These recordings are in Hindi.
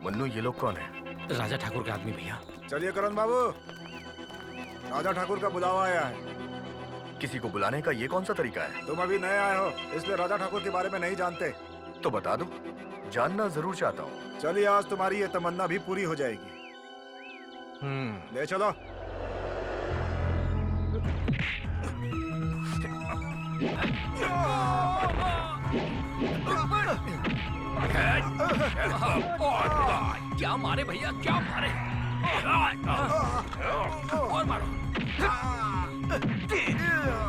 मन्नू, ये लोग कौन है? राजा ठाकुर के आदमी भैया। चलिए करण बाबू, राजा ठाकुर का बुलावा आया है। किसी को बुलाने का ये कौन सा तरीका है? तुम अभी नए आए हो, इसलिए राजा ठाकुर के बारे में नहीं जानते। तो बता दो, जानना जरूर चाहता हूँ। चलिए, आज तुम्हारी ये तमन्ना भी पूरी हो जाएगी। ले चलो। क्या मारे भैया, क्या मारे। और मारो।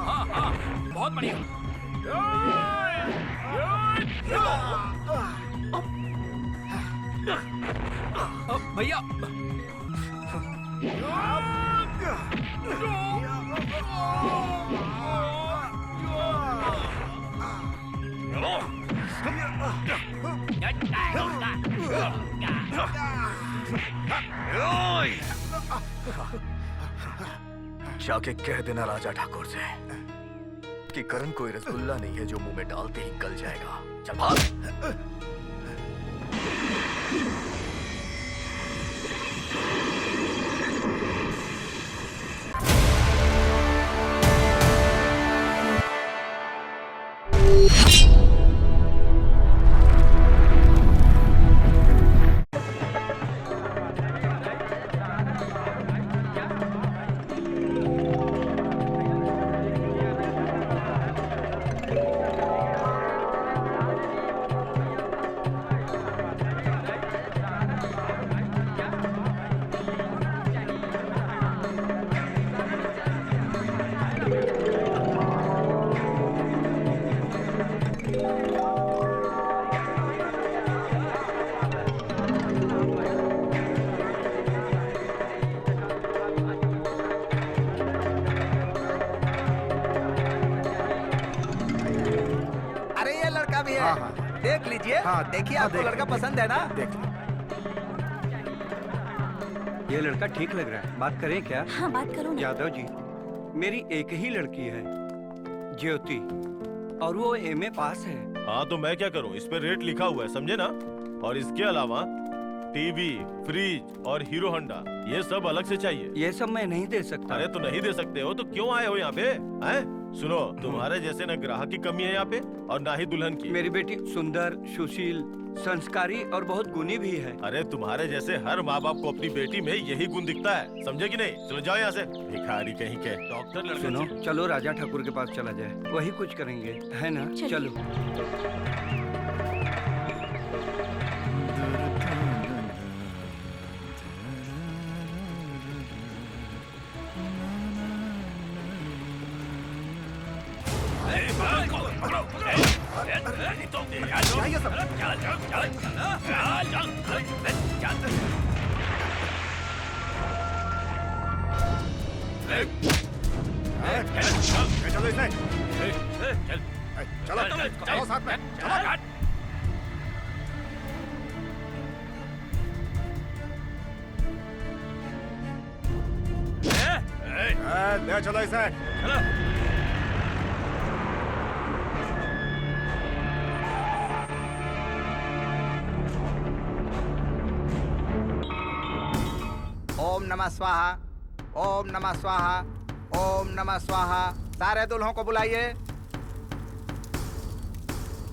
हाँ हाँ, बहुत बढ़िया। भैया जाके कह देना राजा ठाकुर से कि करण कोई रसगुल्ला नहीं है जो मुंह में डालते ही गल जाएगा। चल भाग। देख लीजिए। हाँ, देखिए, आपको लड़का पसंद है ना? देख ये लड़का ठीक लग रहा है, बात करें क्या? हाँ, बात करो ना। यादव जी, मेरी एक ही लड़की है, ज्योति, और वो एमए पास है। हाँ, तो मैं क्या करूँ, इस पे रेट लिखा हुआ है, समझे ना। और इसके अलावा टीवी, फ्रिज और हीरो होंडा, ये सब अलग से चाहिए। ये सब मैं नहीं दे सकता। अरे तो नहीं दे सकते हो तो क्यों आए हो यहाँ पे? हैं? सुनो, तुम्हारे जैसे न ग्राहक की कमी है यहाँ पे और ना ही दुल्हन की। मेरी बेटी सुंदर, सुशील, संस्कारी और बहुत गुणी भी है। अरे तुम्हारे जैसे हर माँ बाप को अपनी बेटी में यही गुण दिखता है, समझे कि नहीं? चलो जाओ यहाँ से, भिखारी कहीं के। डॉक्टर लड़का। सुनो, चलो राजा ठाकुर के पास चला जाए, वही कुछ करेंगे, है ना? चलो। चलो इसे। चलो चलो साथ में, चलो। ले चलो इसे। चलो। ओम नमः स्वाहा, ओम नमः स्वाहा, ओम नमः स्वाहा। सारे दूल्हों को बुलाइए।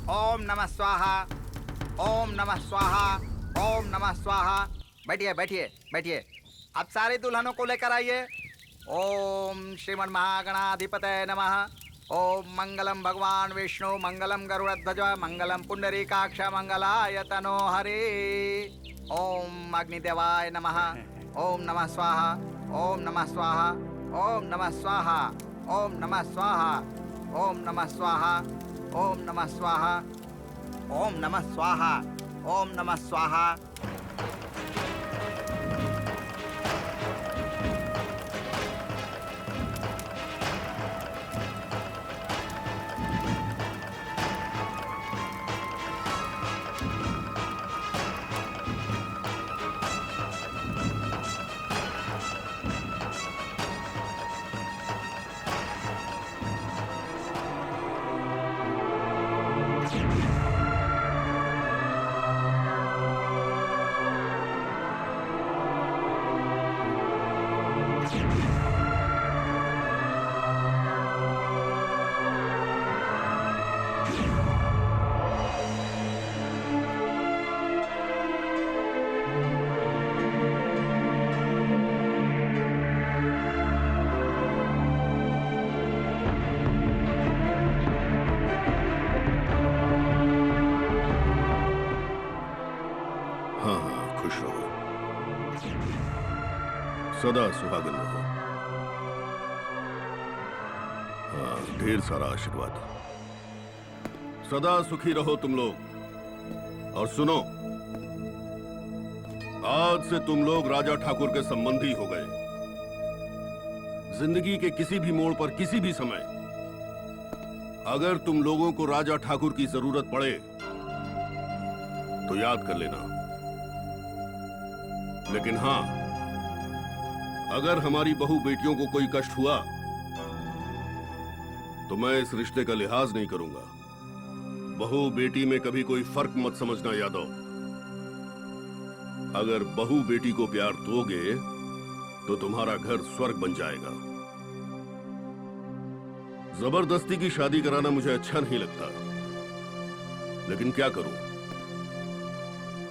ओम नमः स्वाहा, ओम नमः स्वाहा, ओम नमः स्वाहा। बैठिए बैठिए बैठिए। अब सारे दुल्हनों को लेकर आइए। ओम श्रीमन महागणाधिपतये नमः। ओम मंगलम भगवान विष्णु, मंगलम गरुड़ध्वज, मंगलम पुंडरीकाक्ष, मंगलाय तनो हरे। ओम अग्निदेवाय नमः। ओम नमः स्वाहा, ओम नमः स्वाहा, ओम नमः स्वाहा, ओम नमः स्वाहा, ओम नमः स्वाहा, ओम नमः स्वाहा, ओम नमः स्वाहा, ओम नमः स्वाहा। सदा सुहागन रहो। हाँ, ढेर सारा आशीर्वाद। सदा सुखी रहो तुम लोग। और सुनो, आज से तुम लोग राजा ठाकुर के संबंधी हो गए। जिंदगी के किसी भी मोड़ पर किसी भी समय अगर तुम लोगों को राजा ठाकुर की जरूरत पड़े तो याद कर लेना। लेकिन हां, अगर हमारी बहू बेटियों को कोई कष्ट हुआ तो मैं इस रिश्ते का लिहाज नहीं करूंगा। बहू बेटी में कभी कोई फर्क मत समझना यादव। अगर बहू बेटी को प्यार दोगे तो तुम्हारा घर स्वर्ग बन जाएगा। जबरदस्ती की शादी कराना मुझे अच्छा नहीं लगता, लेकिन क्या करूं?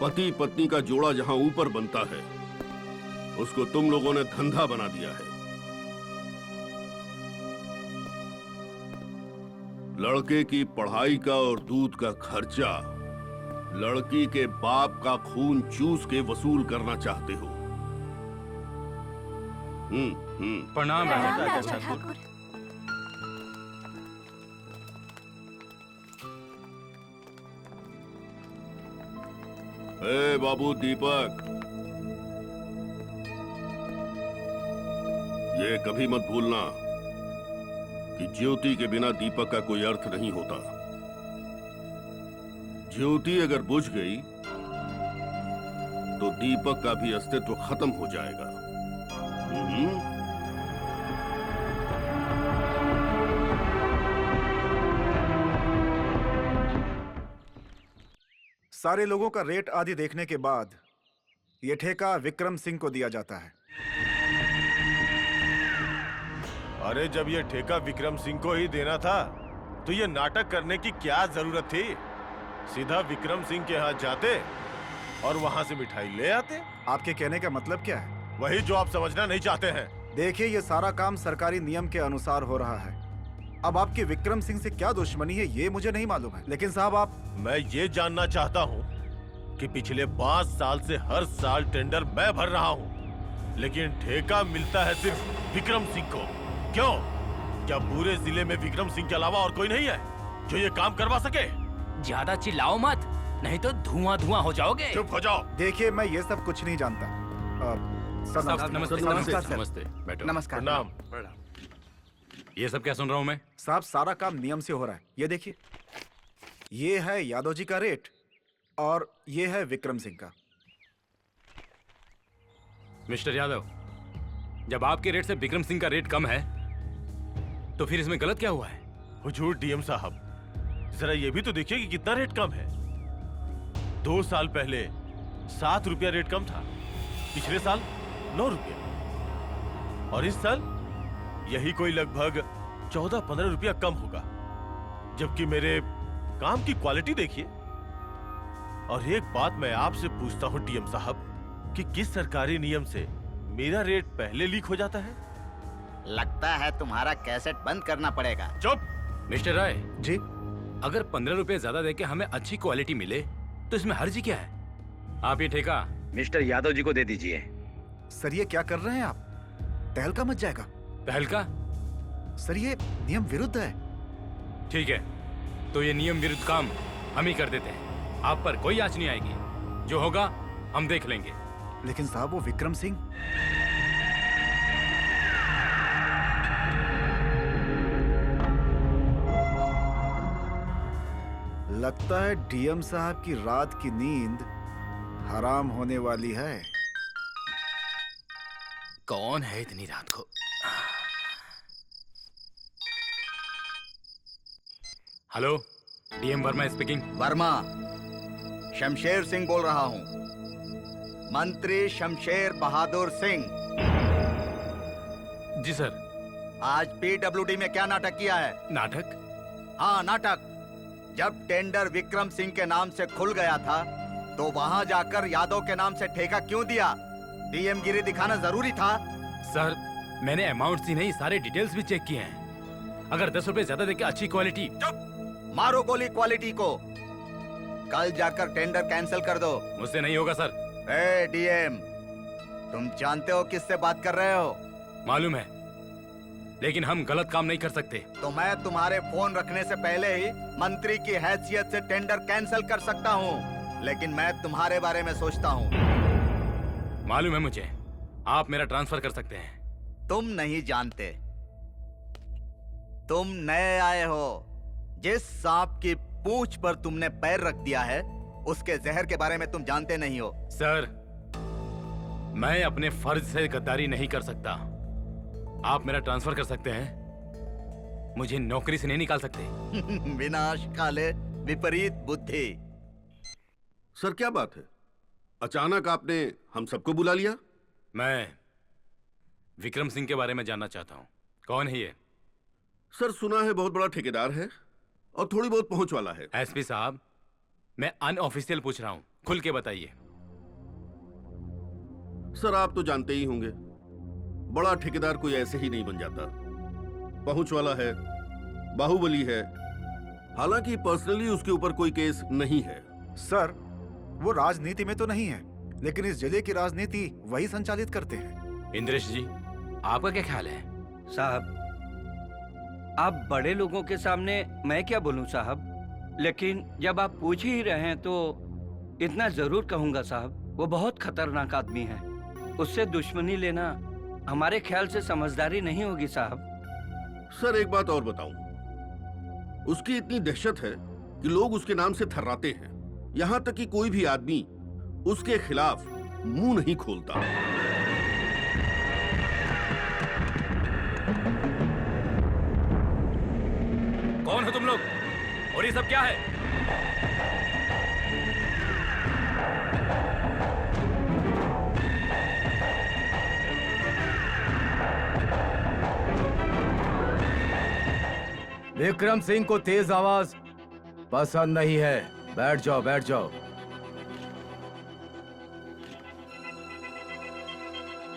पति पत्नी का जोड़ा जहां ऊपर बनता है, उसको तुम लोगों ने धंधा बना दिया है। लड़के की पढ़ाई का और दूध का खर्चा लड़की के बाप का खून चूस के वसूल करना चाहते हो। प्रणाम राजा ठाकुर। ए बाबू दीपक, ये कभी मत भूलना कि ज्योति के बिना दीपक का कोई अर्थ नहीं होता। ज्योति अगर बुझ गई तो दीपक का भी अस्तित्व खत्म हो जाएगा। सारे लोगों का रेट आदि देखने के बाद यह ठेका विक्रम सिंह को दिया जाता है। अरे जब ये ठेका विक्रम सिंह को ही देना था तो ये नाटक करने की क्या जरूरत थी? सीधा विक्रम सिंह के यहाँ जाते और वहाँ से मिठाई ले आते। आपके कहने का मतलब क्या है? वही जो आप समझना नहीं चाहते हैं। देखिए, ये सारा काम सरकारी नियम के अनुसार हो रहा है। अब आपकी विक्रम सिंह से क्या दुश्मनी है ये मुझे नहीं मालूम है, लेकिन साहब आप... मैं ये जानना चाहता हूँ कि पिछले 5 साल से हर साल टेंडर मैं भर रहा हूँ, लेकिन ठेका मिलता है सिर्फ विक्रम सिंह को। क्यों? क्या पूरे जिले में विक्रम सिंह के अलावा और कोई नहीं है जो ये काम करवा सके? ज्यादा चिल्लाओ मत, नहीं तो धुआं धुआं हो जाओगे। चुप हो जाओ। देखिए, मैं ये सब कुछ नहीं जानता। सर नमस्ते। नमस्कार। नमस्ते, बैठो। नमस्कार। प्रणाम। ये सब क्या सुन रहा हूँ मैं? साहब, सारा काम नियम से हो रहा है। ये देखिए, ये है यादव जी का रेट और ये है विक्रम सिंह का। मिस्टर यादव, जब आपके रेट से विक्रम सिंह का रेट कम है तो फिर इसमें गलत क्या हुआ है? हुजूर डीएम साहब, जरा ये भी तो देखिए कि कितना रेट कम है। 2 साल पहले 7 रुपया रेट कम था, पिछले साल 9 रुपया, और इस साल यही कोई लगभग 14-15 रुपया कम होगा। जबकि मेरे काम की क्वालिटी देखिए। और एक बात मैं आपसे पूछता हूं डीएम साहब कि किस सरकारी नियम से मेरा रेट पहले लीक हो जाता है? लगता है तुम्हारा कैसेट बंद करना पड़ेगा। चुप। मिस्टर राय जी, अगर 15 रुपए ज्यादा देके हमें अच्छी क्वालिटी मिले तो इसमें हर्जी क्या है? आप ये ठेका मिस्टर यादव जी को दे दीजिए। सर ये क्या कर रहे हैं आप? तहलका मच जाएगा। तहलका? सर ये नियम विरुद्ध है। ठीक है, तो ये नियम विरुद्ध काम हम ही कर देते हैं। आप पर कोई आंच नहीं आएगी। जो होगा हम देख लेंगे। लेकिन साहब, वो विक्रम सिंह... लगता है डीएम साहब की रात की नींद हराम होने वाली है। कौन है इतनी रात को? Hello, DM Verma speaking. Verma, Shamsher Singh बोल रहा हूं। मंत्री शमशेर बहादुर सिंह। जी सर। आज पीडब्ल्यूडी में क्या नाटक किया है? नाटक? हाँ, नाटक। जब टेंडर विक्रम सिंह के नाम से खुल गया था तो वहां जाकर यादव के नाम से ठेका क्यों दिया? डीएम गिरी दिखाना जरूरी था। सर, मैंने अमाउंट ही नहीं, सारे डिटेल्स भी चेक किए हैं। अगर 10 रुपए ज्यादा देके अच्छी क्वालिटी... मारो गोली क्वालिटी को। कल जाकर टेंडर कैंसिल कर दो। मुझसे नहीं होगा सर। ए डीएम, तुम जानते हो किससे बात कर रहे हो? मालूम है, लेकिन हम गलत काम नहीं कर सकते। तो मैं तुम्हारे फोन रखने से पहले ही मंत्री की हैसियत से टेंडर कैंसिल कर सकता हूँ, लेकिन मैं तुम्हारे बारे में सोचता हूँ। मालूम है मुझे, आप मेरा ट्रांसफर कर सकते हैं। तुम नहीं जानते, तुम नए आए हो। जिस सांप की पूंछ पर तुमने पैर रख दिया है, उसके जहर के बारे में तुम जानते नहीं हो। सर, मैं अपने फर्ज से गद्दारी नहीं कर सकता। आप मेरा ट्रांसफर कर सकते हैं, मुझे नौकरी से नहीं निकाल सकते। विनाश काले विपरीत बुद्धि। सर क्या बात है, अचानक आपने हम सबको बुला लिया? मैं विक्रम सिंह के बारे में जानना चाहता हूँ। कौन है ये? सर सुना है बहुत बड़ा ठेकेदार है और थोड़ी बहुत पहुंच वाला है। एसपी साहब, मैं अनऑफिशियल पूछ रहा हूँ, खुल के बताइए। सर आप तो जानते ही होंगे, बड़ा ठेकेदार कोई ऐसे ही नहीं बन जाता। पहुंच वाला है, बाहुबली है। हालांकि पर्सनली उसके ऊपर कोई केस नहीं है। सर वो राजनीति में तो नहीं है, लेकिन इस जिले की राजनीति वही संचालित करते हैं। इंद्रेश जी, आपका क्या ख्याल है? साहब, आप बड़े लोगों के सामने मैं क्या बोलूं साहब, लेकिन जब आप पूछ ही रहे हैं तो इतना जरूर कहूंगा साहब, वो बहुत खतरनाक आदमी है। उससे दुश्मनी लेना हमारे ख्याल से समझदारी नहीं होगी साहब। सर एक बात और बताऊं, उसकी इतनी दहशत है कि लोग उसके नाम से थर्राते हैं। यहां तक कि कोई भी आदमी उसके खिलाफ मुंह नहीं खोलता। कौन हो तुम लोग और ये सब क्या है? विक्रम सिंह को तेज आवाज पसंद नहीं है। बैठ जाओ, बैठ जाओ।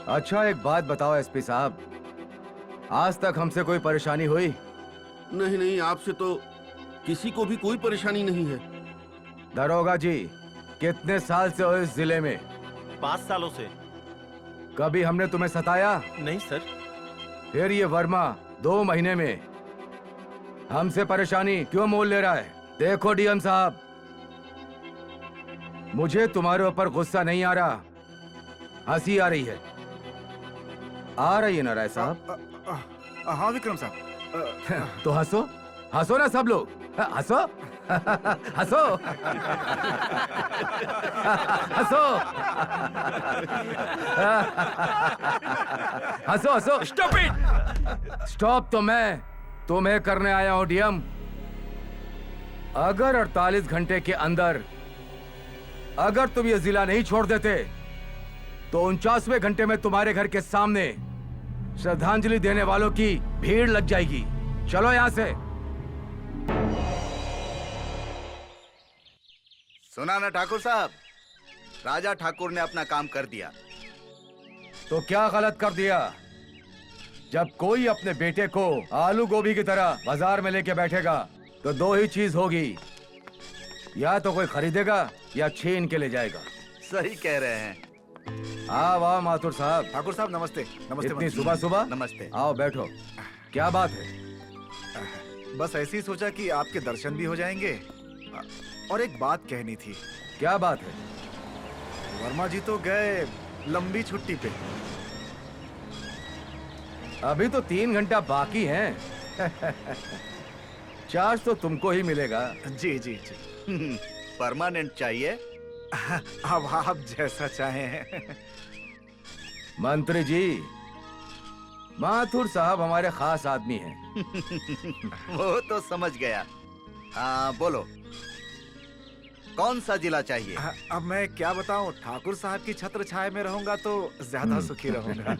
अच्छा एक बात बताओ एसपी साहब, आज तक हमसे कोई परेशानी हुई? नहीं नहीं, आपसे तो किसी को भी कोई परेशानी नहीं है। दरोगा जी, कितने साल से हो इस जिले में? 5 सालों से। कभी हमने तुम्हें सताया? नहीं सर। फिर ये वर्मा 2 महीने में हमसे परेशानी क्यों मोल ले रहा है? देखो डीएम साहब, मुझे तुम्हारे ऊपर गुस्सा नहीं आ रहा, हंसी आ रही है। आ रही है ना राय साहब? हाँ विक्रम साहब। तो हंसो, हंसो ना सब लोग, हंसो हंसो हंसो हंसो हंसो। Stop it! स्टॉप तो मैं तुम्हें करने आया हूं डीएम। अगर 48 घंटे के अंदर अगर तुम ये जिला नहीं छोड़ देते तो 49वें घंटे में तुम्हारे घर के सामने श्रद्धांजलि देने वालों की भीड़ लग जाएगी। चलो यहां से। सुना ना ठाकुर साहब, राजा ठाकुर ने अपना काम कर दिया। तो क्या गलत कर दिया? जब कोई अपने बेटे को आलू गोभी की तरह बाजार में लेके बैठेगा तो 2 ही चीज होगी, या तो कोई खरीदेगा या छीन के ले जाएगा। सही कह रहे हैं। वाह माथुर साहब। ठाकुर साहब नमस्ते। नमस्ते। इतनी सुबह सुबह? नमस्ते। आओ बैठो। क्या बात है? बस ऐसे ही सोचा कि आपके दर्शन भी हो जाएंगे और एक बात कहनी थी। क्या बात है? वर्मा जी तो गए लंबी छुट्टी पे। अभी तो 3 घंटा बाकी है। चार्ज तो तुमको ही मिलेगा। जी जी जी। परमानेंट चाहिए? अब आप जैसा चाहें। मंत्री जी, माथुर साहब हमारे खास आदमी हैं। वो तो समझ गया। हाँ बोलो, कौन सा जिला चाहिए? अब मैं क्या बताऊं, ठाकुर साहब की छत्र छाया में रहूंगा तो ज्यादा सुखी रहूंगा।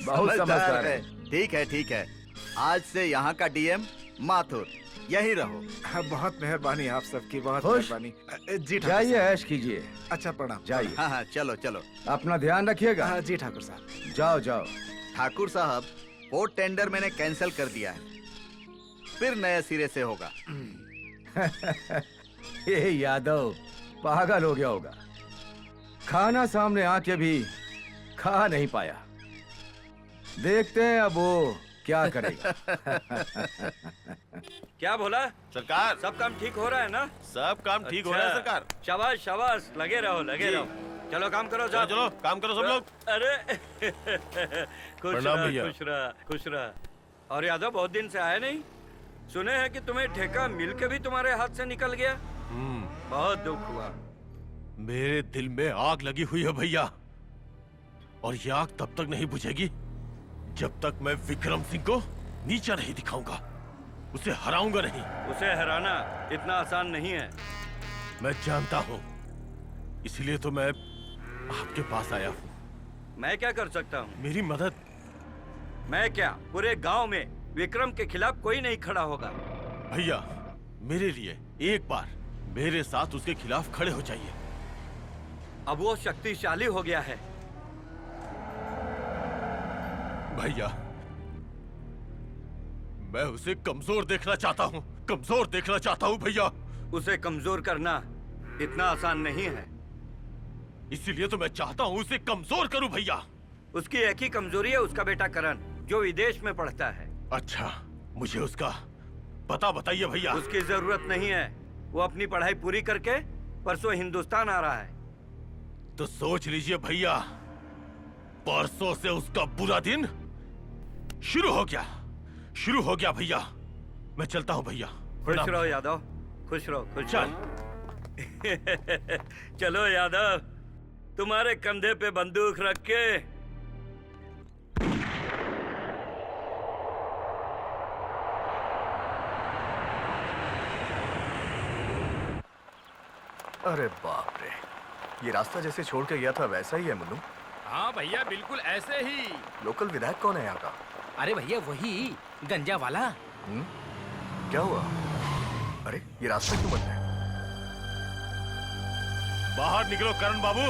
बहुत समझदार है। ठीक है ठीक है, आज से यहाँ का डीएम माथुर, यही रहो। बहुत मेहरबानी आप सबकी, बहुत खुश? मेहरबानी। जी ठाकुर जाइए, साहब। ऐश कीजिए। अच्छा प्रणाम। जाइए। हाँ हाँ चलो चलो। अपना ध्यान रखिएगा। हाँ जी ठाकुर साहब। जाओ जाओ। ठाकुर साहब, वो टेंडर मैंने कैंसिल कर दिया है, फिर नए सिरे से होगा। ये यादव पागल हो गया होगा। खाना सामने आके भी खा नहीं पाया। देखते हैं अब वो क्या करेगा। क्या बोला? सरकार सब काम ठीक हो रहा है ना? सब काम ठीक हो रहा है अच्छा। सरकार। शाबाश शाबाश, लगे रहो लगे जी। रहो। चलो काम करो चलो साहब। चलो काम करो सब लोग। अरे खुश प्रणाम रहा भैया। खुश रहा खुश रहा। और यादव बहुत दिन से आए नहीं। सुने हैं कि तुम्हें ठेका मिल के भी तुम्हारे हाथ से निकल गया। बहुत दुख हुआ। मेरे दिल में आग लगी हुई है भैया, और ये आग तब तक नहीं बुझेगी जब तक मैं विक्रम सिंह को नीचा नहीं दिखाऊंगा, उसे हराऊंगा नहीं। उसे हराना इतना आसान नहीं है। मैं जानता हूँ, इसलिए तो मैं आपके पास आया हूँ। मैं क्या कर सकता हूँ? मेरी मदद। मैं क्या, पूरे गांव में विक्रम के खिलाफ कोई नहीं खड़ा होगा। भैया मेरे लिए एक बार मेरे साथ उसके खिलाफ खड़े हो जाइए। अब वो शक्तिशाली हो गया है। भैया मैं उसे कमजोर देखना चाहता हूँ, कमजोर देखना चाहता हूँ भैया। उसे कमजोर करना इतना आसान नहीं है। इसीलिए तो मैं चाहता हूँ उसे कमजोर करूँ भैया। उसकी एक ही कमजोरी है, उसका बेटा करण, जो विदेश में पढ़ता है। अच्छा, मुझे उसका पता बताइए भैया। उसकी जरूरत नहीं है, वो अपनी पढ़ाई पूरी करके परसों हिंदुस्तान आ रहा है। तो सोच लीजिए भैया, परसों से उसका बुरा दिन शुरू हो गया भैया। मैं चलता हूँ भैया। खुश रहो यादव, खुश रहो खुश चल। रहो। चलो यादव, तुम्हारे कंधे पे बंदूक रख के। अरे बाप रे, ये रास्ता जैसे छोड़ के गया था वैसा ही है मुन्नू। हाँ भैया बिल्कुल ऐसे ही। लोकल विधायक कौन है यहाँ का? अरे भैया वही गंजा वाला। क्या हुआ? अरे ये रास्ता क्यों बंद है? बाहर निकलो करण बाबू।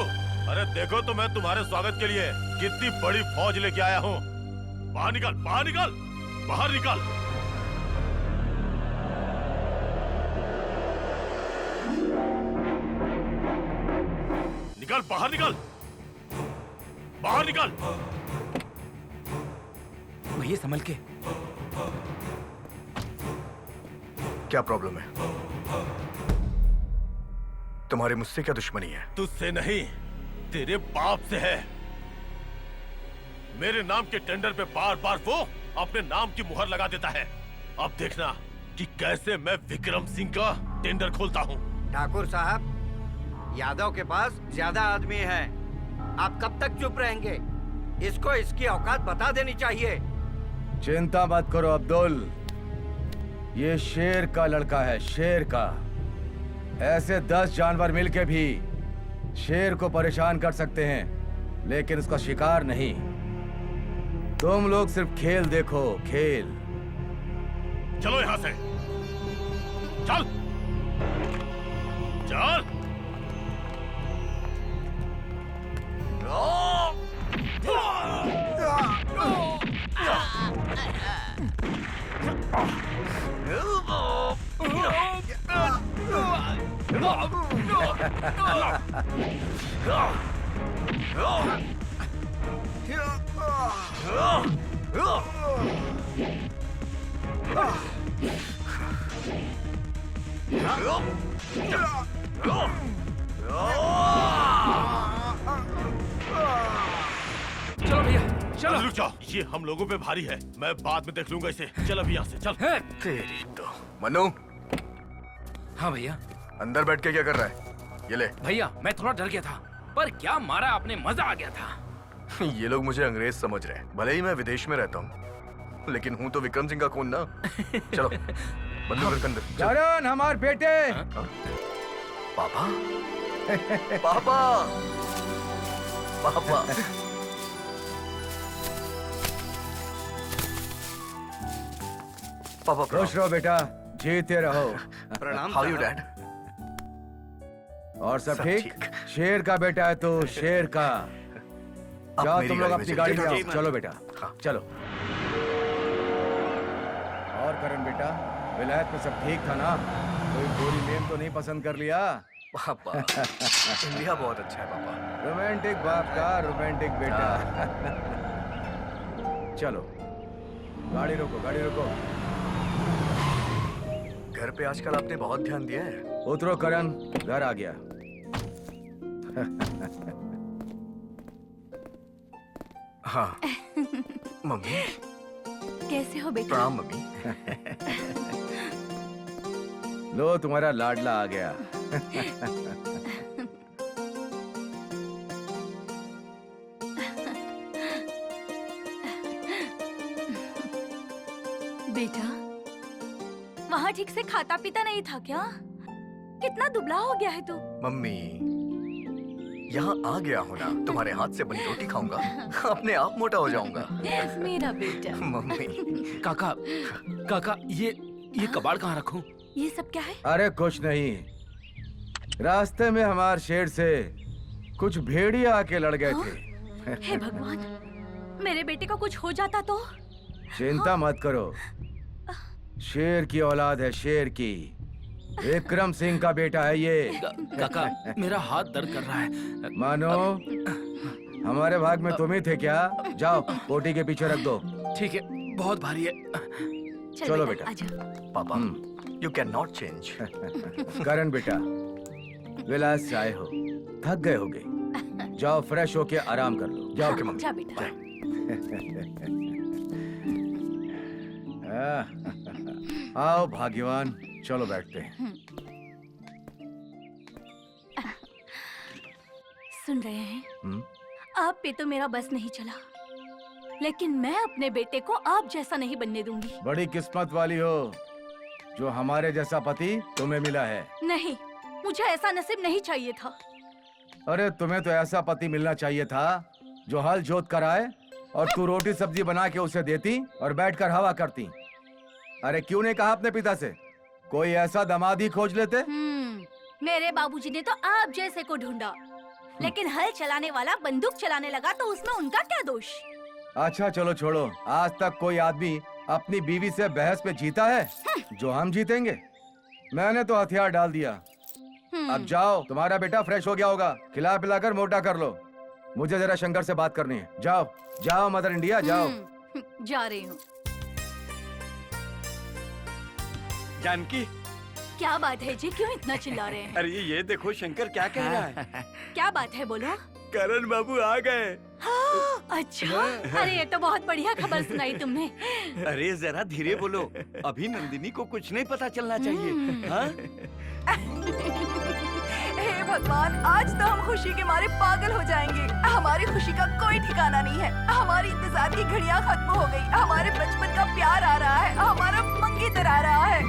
अरे देखो तो मैं तुम्हारे स्वागत के लिए कितनी बड़ी फौज लेके आया हूँ। बाहर निकल, बाहर निकल, बाहर निकल। निकल, बाहर निकल, बाहर निकल। भैया संभल के। क्या प्रॉब्लम है? तुम्हारी मुझसे क्या दुश्मनी है? तुझसे नहीं, तेरे बाप से है। मेरे नाम के टेंडर पे बार बार वो अपने नाम की मुहर लगा देता है। अब देखना कि कैसे मैं विक्रम सिंह का टेंडर खोलता हूँ। ठाकुर साहब, यादव के पास ज्यादा आदमी है। आप कब तक चुप रहेंगे? इसको इसकी औकात बता देनी चाहिए। चिंता मत करो अब्दुल, ये शेर का लड़का है, शेर का। ऐसे 10 जानवर मिलके भी शेर को परेशान कर सकते हैं, लेकिन उसका शिकार नहीं। तुम लोग सिर्फ खेल देखो, खेल। चलो यहां से, चल चल। चलो भैया चलो। रुक जाओ, ये हम लोगों पे भारी है, मैं बाद में देख लूंगा इसे। चल अभी यहाँ से चल। तेरी तो। मनु, हाँ भैया। अंदर बैठ के क्या कर रहा है? ये ले। भैया मैं थोड़ा डर गया था, पर क्या मारा आपने, मजा आ गया था। ये लोग मुझे अंग्रेज समझ रहे हैं। भले ही मैं विदेश में रहता हूँ, लेकिन हूँ तो विक्रम सिंह का खून ना। चलो बंदूक रख अंदर। चल। करण, हमारे बेटे। पापा, पापा, पापा। पापा खुश रहो बेटा, जीते रहो। प्रणाम हाउ यू साहब। डैड? और सब सब ठीक? ठीक। शेर का बेटा है तो शेर का। आप जाओ मेरी तुम लोग गाड़ी में अपनी चलिए। गाड़ी में जी, आओ। मैं- चलो बेटा, हाँ। चलो। और करण बेटा, विलायत में सब ठीक था ना? कोई गोरी मेम तो नहीं पसंद कर लिया? पापा इंडिया बहुत अच्छा है पापा। रोमांटिक बाप का रोमांटिक बेटा। चलो गाड़ी रोको, गाड़ी रोको। घर पे आजकल आपने बहुत ध्यान दिया है। उतरो करण, घर आ गया। हाँ मम्मी। कैसे हो बेटा? प्रणाम मम्मी। लो तुम्हारा लाडला आ गया। बेटा वहाँ ठीक से खाता पीता नहीं था क्या? कितना दुबला हो गया है तू। मम्मी यहाँ आ गया हूँ ना, तुम्हारे हाथ से बनी रोटी खाऊंगा, अपने आप मोटा हो जाऊंगा। मेरा बेटा। मम्मी। काका, काका ये कबाड़ कहाँ रखूं? ये सब क्या है? अरे कुछ नहीं, रास्ते में हमारे शेर से कुछ भेड़िया आके लड़ गए थे। हे भगवान, मेरे बेटे को कुछ हो जाता तो? चिंता मत करो, शेर की औलाद है, शेर की। विक्रम सिंह का बेटा है ये। काका मेरा हाथ दर्द कर रहा है। मानो हमारे भाग में तुम ही थे क्या? जाओ पोटी के पीछे रख दो। ठीक है, बहुत भारी है। चलो बेटा। आजा। पापा यू कैन नॉट चेंज। करण बेटा, विलास से आए हो, थक गए होगे, जाओ फ्रेश होके आराम कर लो। जाओ के मम्मी। जा बेटा। आओ भाग्यवान, चलो बैठते हैं। सुन रहे हैं? आप पे तो मेरा बस नहीं चला, लेकिन मैं अपने बेटे को आप जैसा नहीं बनने दूंगी। बड़ी किस्मत वाली हो जो हमारे जैसा पति तुम्हें मिला है। नहीं, मुझे ऐसा नसीब नहीं चाहिए था। अरे तुम्हें तो ऐसा पति मिलना चाहिए था जो हल जोत कर आए और तू रोटी सब्जी बना के उसे देती और बैठकर हवा करती। अरे क्यों नहीं कहा अपने पिता से कोई ऐसा दामाद ही खोज लेते? मेरे बाबूजी ने तो आप जैसे को ढूंढा, लेकिन हल चलाने वाला बंदूक चलाने लगा तो उसमें उनका क्या दोष? अच्छा चलो छोड़ो, आज तक कोई आदमी अपनी बीवी से बहस पे जीता है जो हम जीतेंगे? मैंने तो हथियार डाल दिया। अब जाओ, तुम्हारा बेटा फ्रेश हो गया होगा, खिला पिलाकर मोटा कर लो। मुझे जरा शंकर से बात करनी है। जाओ जाओ मदर इंडिया, जाओ। जा रही हूँ। जानकी, क्या बात है जी, क्यों इतना चिल्ला रहे हैं? अरे ये देखो शंकर क्या कह रहा है। क्या बात है, बोलो। करण बाबू आ गए। अच्छा, अरे ये तो बहुत बढ़िया खबर सुनाई तुमने। अरे जरा धीरे बोलो, अभी नंदिनी को कुछ नहीं पता चलना चाहिए। हाँ? हे भगवान, आज तो हम खुशी के मारे पागल हो जाएंगे। हमारी खुशी का कोई ठिकाना नहीं है। हमारी इंतजार की घड़ियां खत्म हो गई। हमारे बचपन का प्यार आ रहा है, हमारा मंगेतर आ रहा है।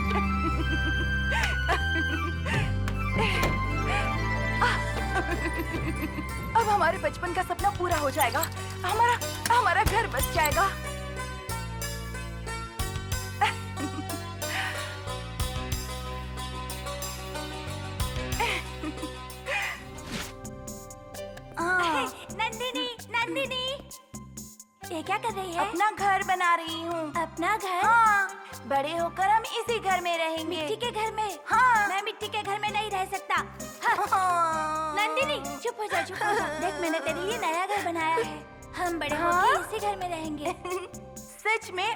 अब हमारे बचपन का सपना पूरा हो जाएगा। हमारा घर बस जाएगा। नंदिनी, नंदिनी, ये क्या कर रही है? अपना घर बना रही हूँ। अपना घर? हाँ, बड़े होकर हम इसी घर में रहेंगे। मिट्टी के घर में? हाँ। मैं मिट्टी के घर में नहीं रह सकता। हाँ। नंदिनी चुप हो जा, चुप हो जा। देख मैंने तेरे लिए नया घर बनाया है। हम बड़े होकर इसी घर में रहेंगे। सच में?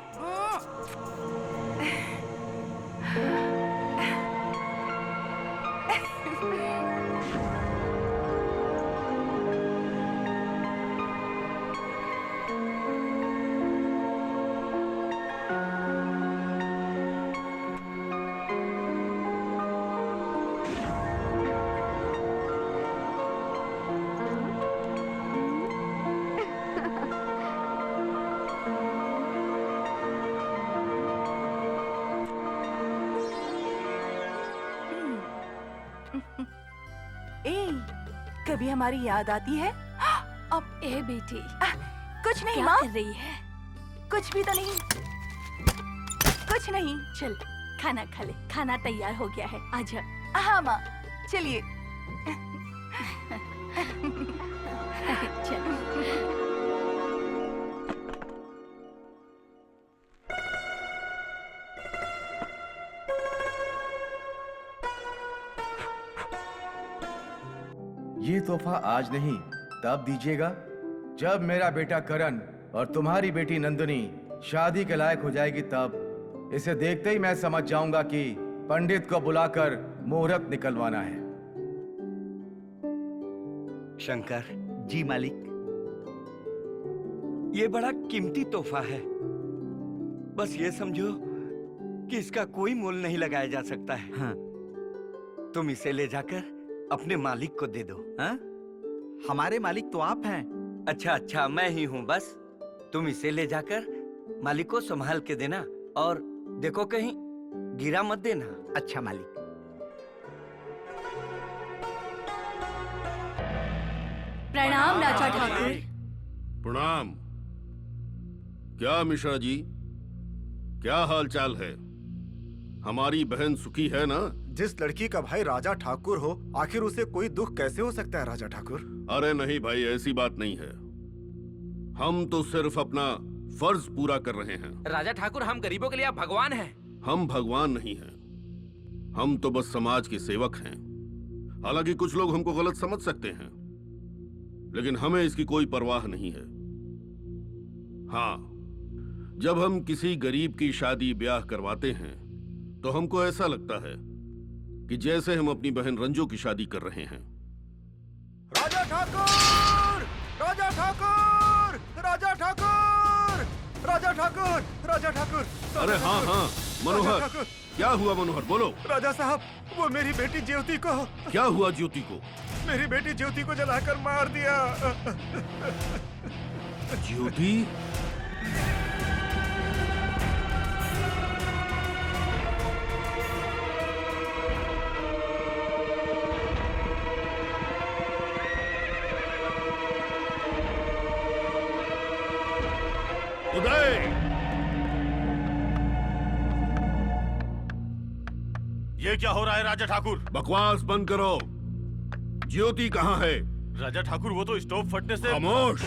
कभी हमारी याद आती है? अब ए बेटी, कुछ नहीं क्या माँ। कर रही है? कुछ भी तो नहीं, कुछ नहीं। चल खाना खा ले, खाना तैयार हो गया है, आजा। हाँ माँ, चलिए। चल। ये तोहफा आज नहीं तब दीजिएगा जब मेरा बेटा करण और तुम्हारी बेटी नंदिनी शादी के लायक हो जाएगी तब। इसे देखते ही मैं समझ जाऊंगा कि पंडित को बुलाकर मुहूर्त निकलवाना है। शंकर, जी मालिक। ये बड़ा कीमती तोहफा है। बस ये समझो कि इसका कोई मोल नहीं लगाया जा सकता है। हाँ। तुम इसे ले जाकर अपने मालिक को दे दो। हाँ? हमारे मालिक तो आप हैं। अच्छा अच्छा, मैं ही हूँ बस। तुम इसे ले जाकर मालिक को संभाल के देना और देखो कहीं गिरा मत देना। अच्छा मालिक। प्रणाम राजा ठाकुर। प्रणाम। क्या मिश्रा जी, क्या हाल चाल है? हमारी बहन सुखी है ना? जिस लड़की का भाई राजा ठाकुर हो, आखिर उसे कोई दुख कैसे हो सकता है राजा ठाकुर? अरे नहीं भाई, ऐसी बात नहीं है। हम तो सिर्फ अपना फर्ज पूरा कर रहे हैं। राजा ठाकुर, हम गरीबों के लिए आप भगवान हैं। हम भगवान नहीं हैं, हम तो बस समाज के सेवक हैं। हालांकि कुछ लोग हमको गलत समझ सकते हैं, लेकिन हमें इसकी कोई परवाह नहीं है। हाँ, जब हम किसी गरीब की शादी ब्याह करवाते हैं तो हमको ऐसा लगता है कि जैसे हम अपनी बहन रंजू की शादी कर रहे हैं। राजा ठाकुर! राजा ठाकुर! राजा ठाकुर! राजा ठाकुर! राजा ठाकुर! अरे हाँ हाँ, मनोहर, क्या हुआ मनोहर, बोलो। राजा साहब, वो मेरी बेटी ज्योति को। क्या हुआ ज्योति को? मेरी बेटी ज्योति को जलाकर मार दिया। ज्योति? उदय! ये क्या हो रहा है राजा ठाकुर? बकवास बंद करो। ज्योति कहाँ है? राजा ठाकुर, वो तो स्टोव फटने से। खामोश!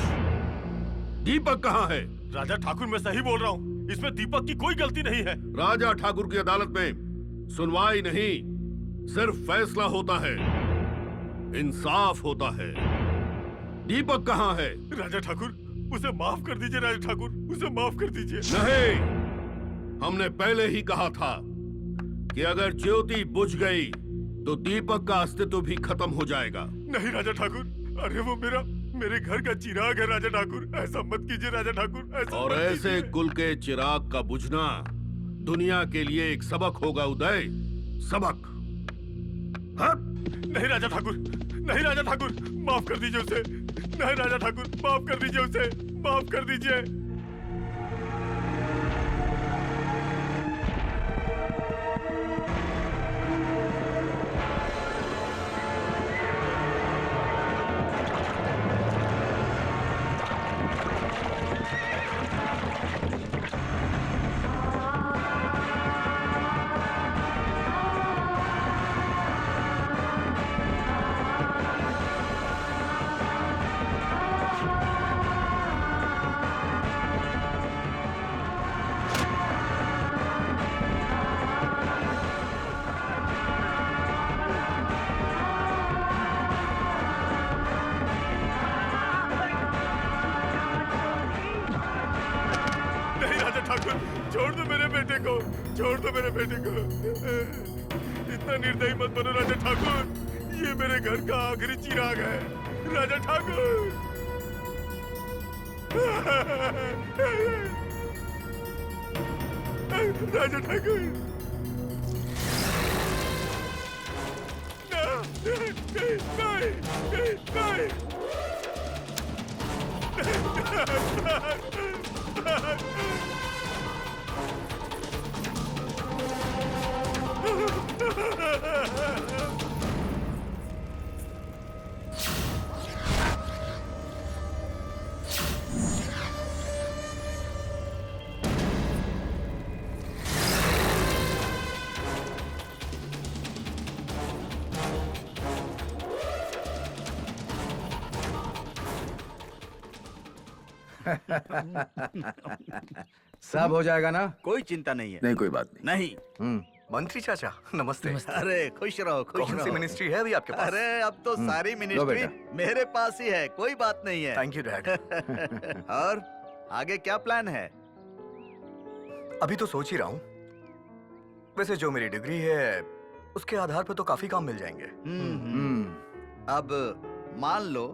दीपक कहाँ है? राजा ठाकुर, मैं सही बोल रहा हूँ, इसमें दीपक की कोई गलती नहीं है। राजा ठाकुर की अदालत में सुनवाई नहीं, सिर्फ फैसला होता है, इंसाफ होता है। दीपक कहाँ है? राजा ठाकुर, उसे माफ कर दीजिए। राजा ठाकुर, उसे माफ कर दीजिए। नहीं, हमने पहले ही कहा था कि अगर ज्योति बुझ गई तो दीपक का अस्तित्व भी खत्म हो जाएगा। नहीं राजा ठाकुर, अरे वो मेरे घर का चिराग है राजा ठाकुर, ऐसा मत कीजिए राजा ठाकुर, ऐसा और मत ऐसे कीजिए। कुल के चिराग का बुझना दुनिया के लिए एक सबक होगा उदय, सबक। हाँ? नहीं राजा ठाकुर, नहीं राजा ठाकुर, माफ कर दीजिए उसे। नहीं राजा ठाकुर, माफ कर दीजिए उसे, माफ कर दीजिए। छोड़ दो मेरे बेटे को, छोड़ दो मेरे बेटे को। इतना निर्दयी मत बनो राजा ठाकुर, ये मेरे घर का आखिरी चिराग है राजा ठाकुर। राजा ठाकुर, सब हो जाएगा ना? कोई चिंता नहीं है। नहीं, कोई बात नहीं। मंत्री चाचा नमस्ते। अरे खुश रहो, खुश कौन सी रहो। मिनिस्ट्री है अभी आपके पास? अरे अब तो सारी मिनिस्ट्री बेटा। मेरे पास ही है, कोई बात नहीं है। Thank you dad. और आगे क्या प्लान है? अभी तो सोच ही रहा हूँ। वैसे जो मेरी डिग्री है उसके आधार पर तो काफी काम मिल जाएंगे। अब मान लो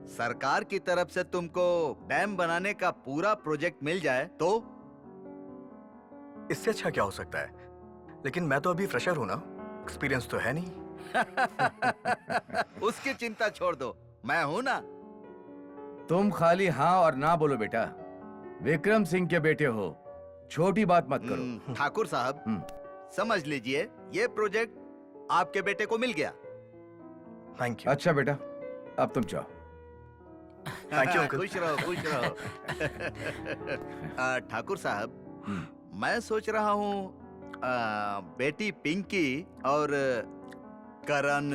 सरकार की तरफ से तुमको डैम बनाने का पूरा प्रोजेक्ट मिल जाए तो? इससे अच्छा क्या हो सकता है? लेकिन मैं तो अभी फ्रेशर हूँ ना, एक्सपीरियंस तो है नहीं। उसकी चिंता छोड़ दो, मैं हूं ना। तुम खाली हाँ और ना बोलो बेटा। विक्रम सिंह के बेटे हो, छोटी बात मत करो। ठाकुर साहब समझ लीजिए ये प्रोजेक्ट आपके बेटे को मिल गया। Thank you. अच्छा बेटा, अब तुम जाओ। Thank you uncle. खुश रहो, खुश रहो। ठाकुर साहब, मैं सोच रहा हूँ बेटी पिंकी और करण।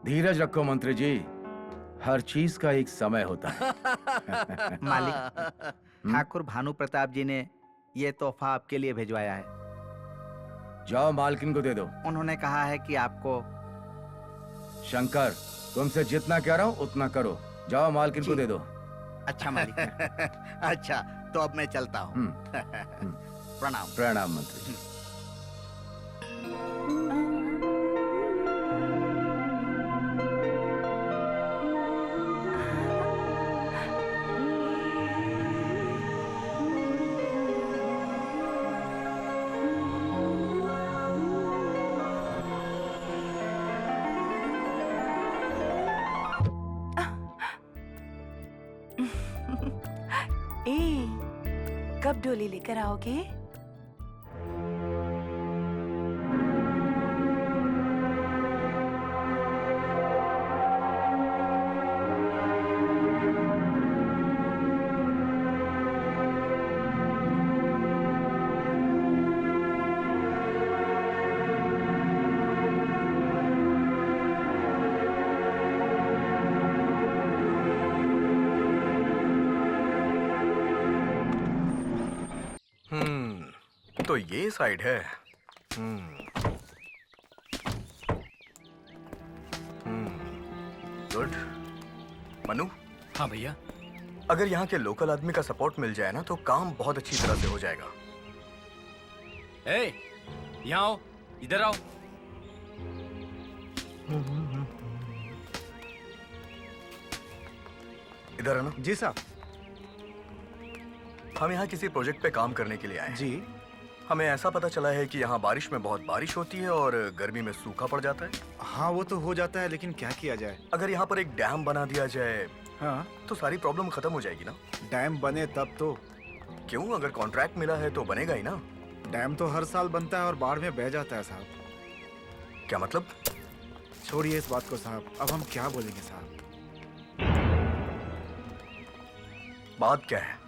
धीरज रखो मंत्री जी, हर चीज का एक समय होता है। मालिक, ठाकुर भानु प्रताप जी ने ये तोहफा आपके लिए भिजवाया है। जाओ मालकिन को दे दो। उन्होंने कहा है कि आपको। शंकर, तुमसे जितना कह रहा हूँ उतना करो। जाओ मालकिन को दे दो। अच्छा मालिक। अच्छा, तो अब मैं चलता हूँ। प्रणाम। प्रणाम मंत्री जी। कब डोली लेकर आओगे? तो ये साइड है। गुड। मनु। हाँ भैया। अगर यहाँ के लोकल आदमी का सपोर्ट मिल जाए ना तो काम बहुत अच्छी तरह से हो जाएगा। ए, यहाँ आओ, इधर आओ। इधर है ना? जी साहब। हम यहाँ किसी प्रोजेक्ट पे काम करने के लिए आए हैं। जी। हमें ऐसा पता चला है कि यहाँ बारिश में बहुत बारिश होती है और गर्मी में सूखा पड़ जाता है। हाँ वो तो हो जाता है, लेकिन क्या किया जाए? अगर यहाँ पर एक डैम बना दिया जाए हाँ तो सारी प्रॉब्लम खत्म हो जाएगी ना। डैम बने तब तो। क्यों? अगर कॉन्ट्रैक्ट मिला है तो बनेगा ही ना। डैम तो हर साल बनता है और बाढ़ में बह जाता है साहब। क्या मतलब? छोड़िए इस बात को साहब, अब हम क्या बोलेंगे साहब। बात क्या है?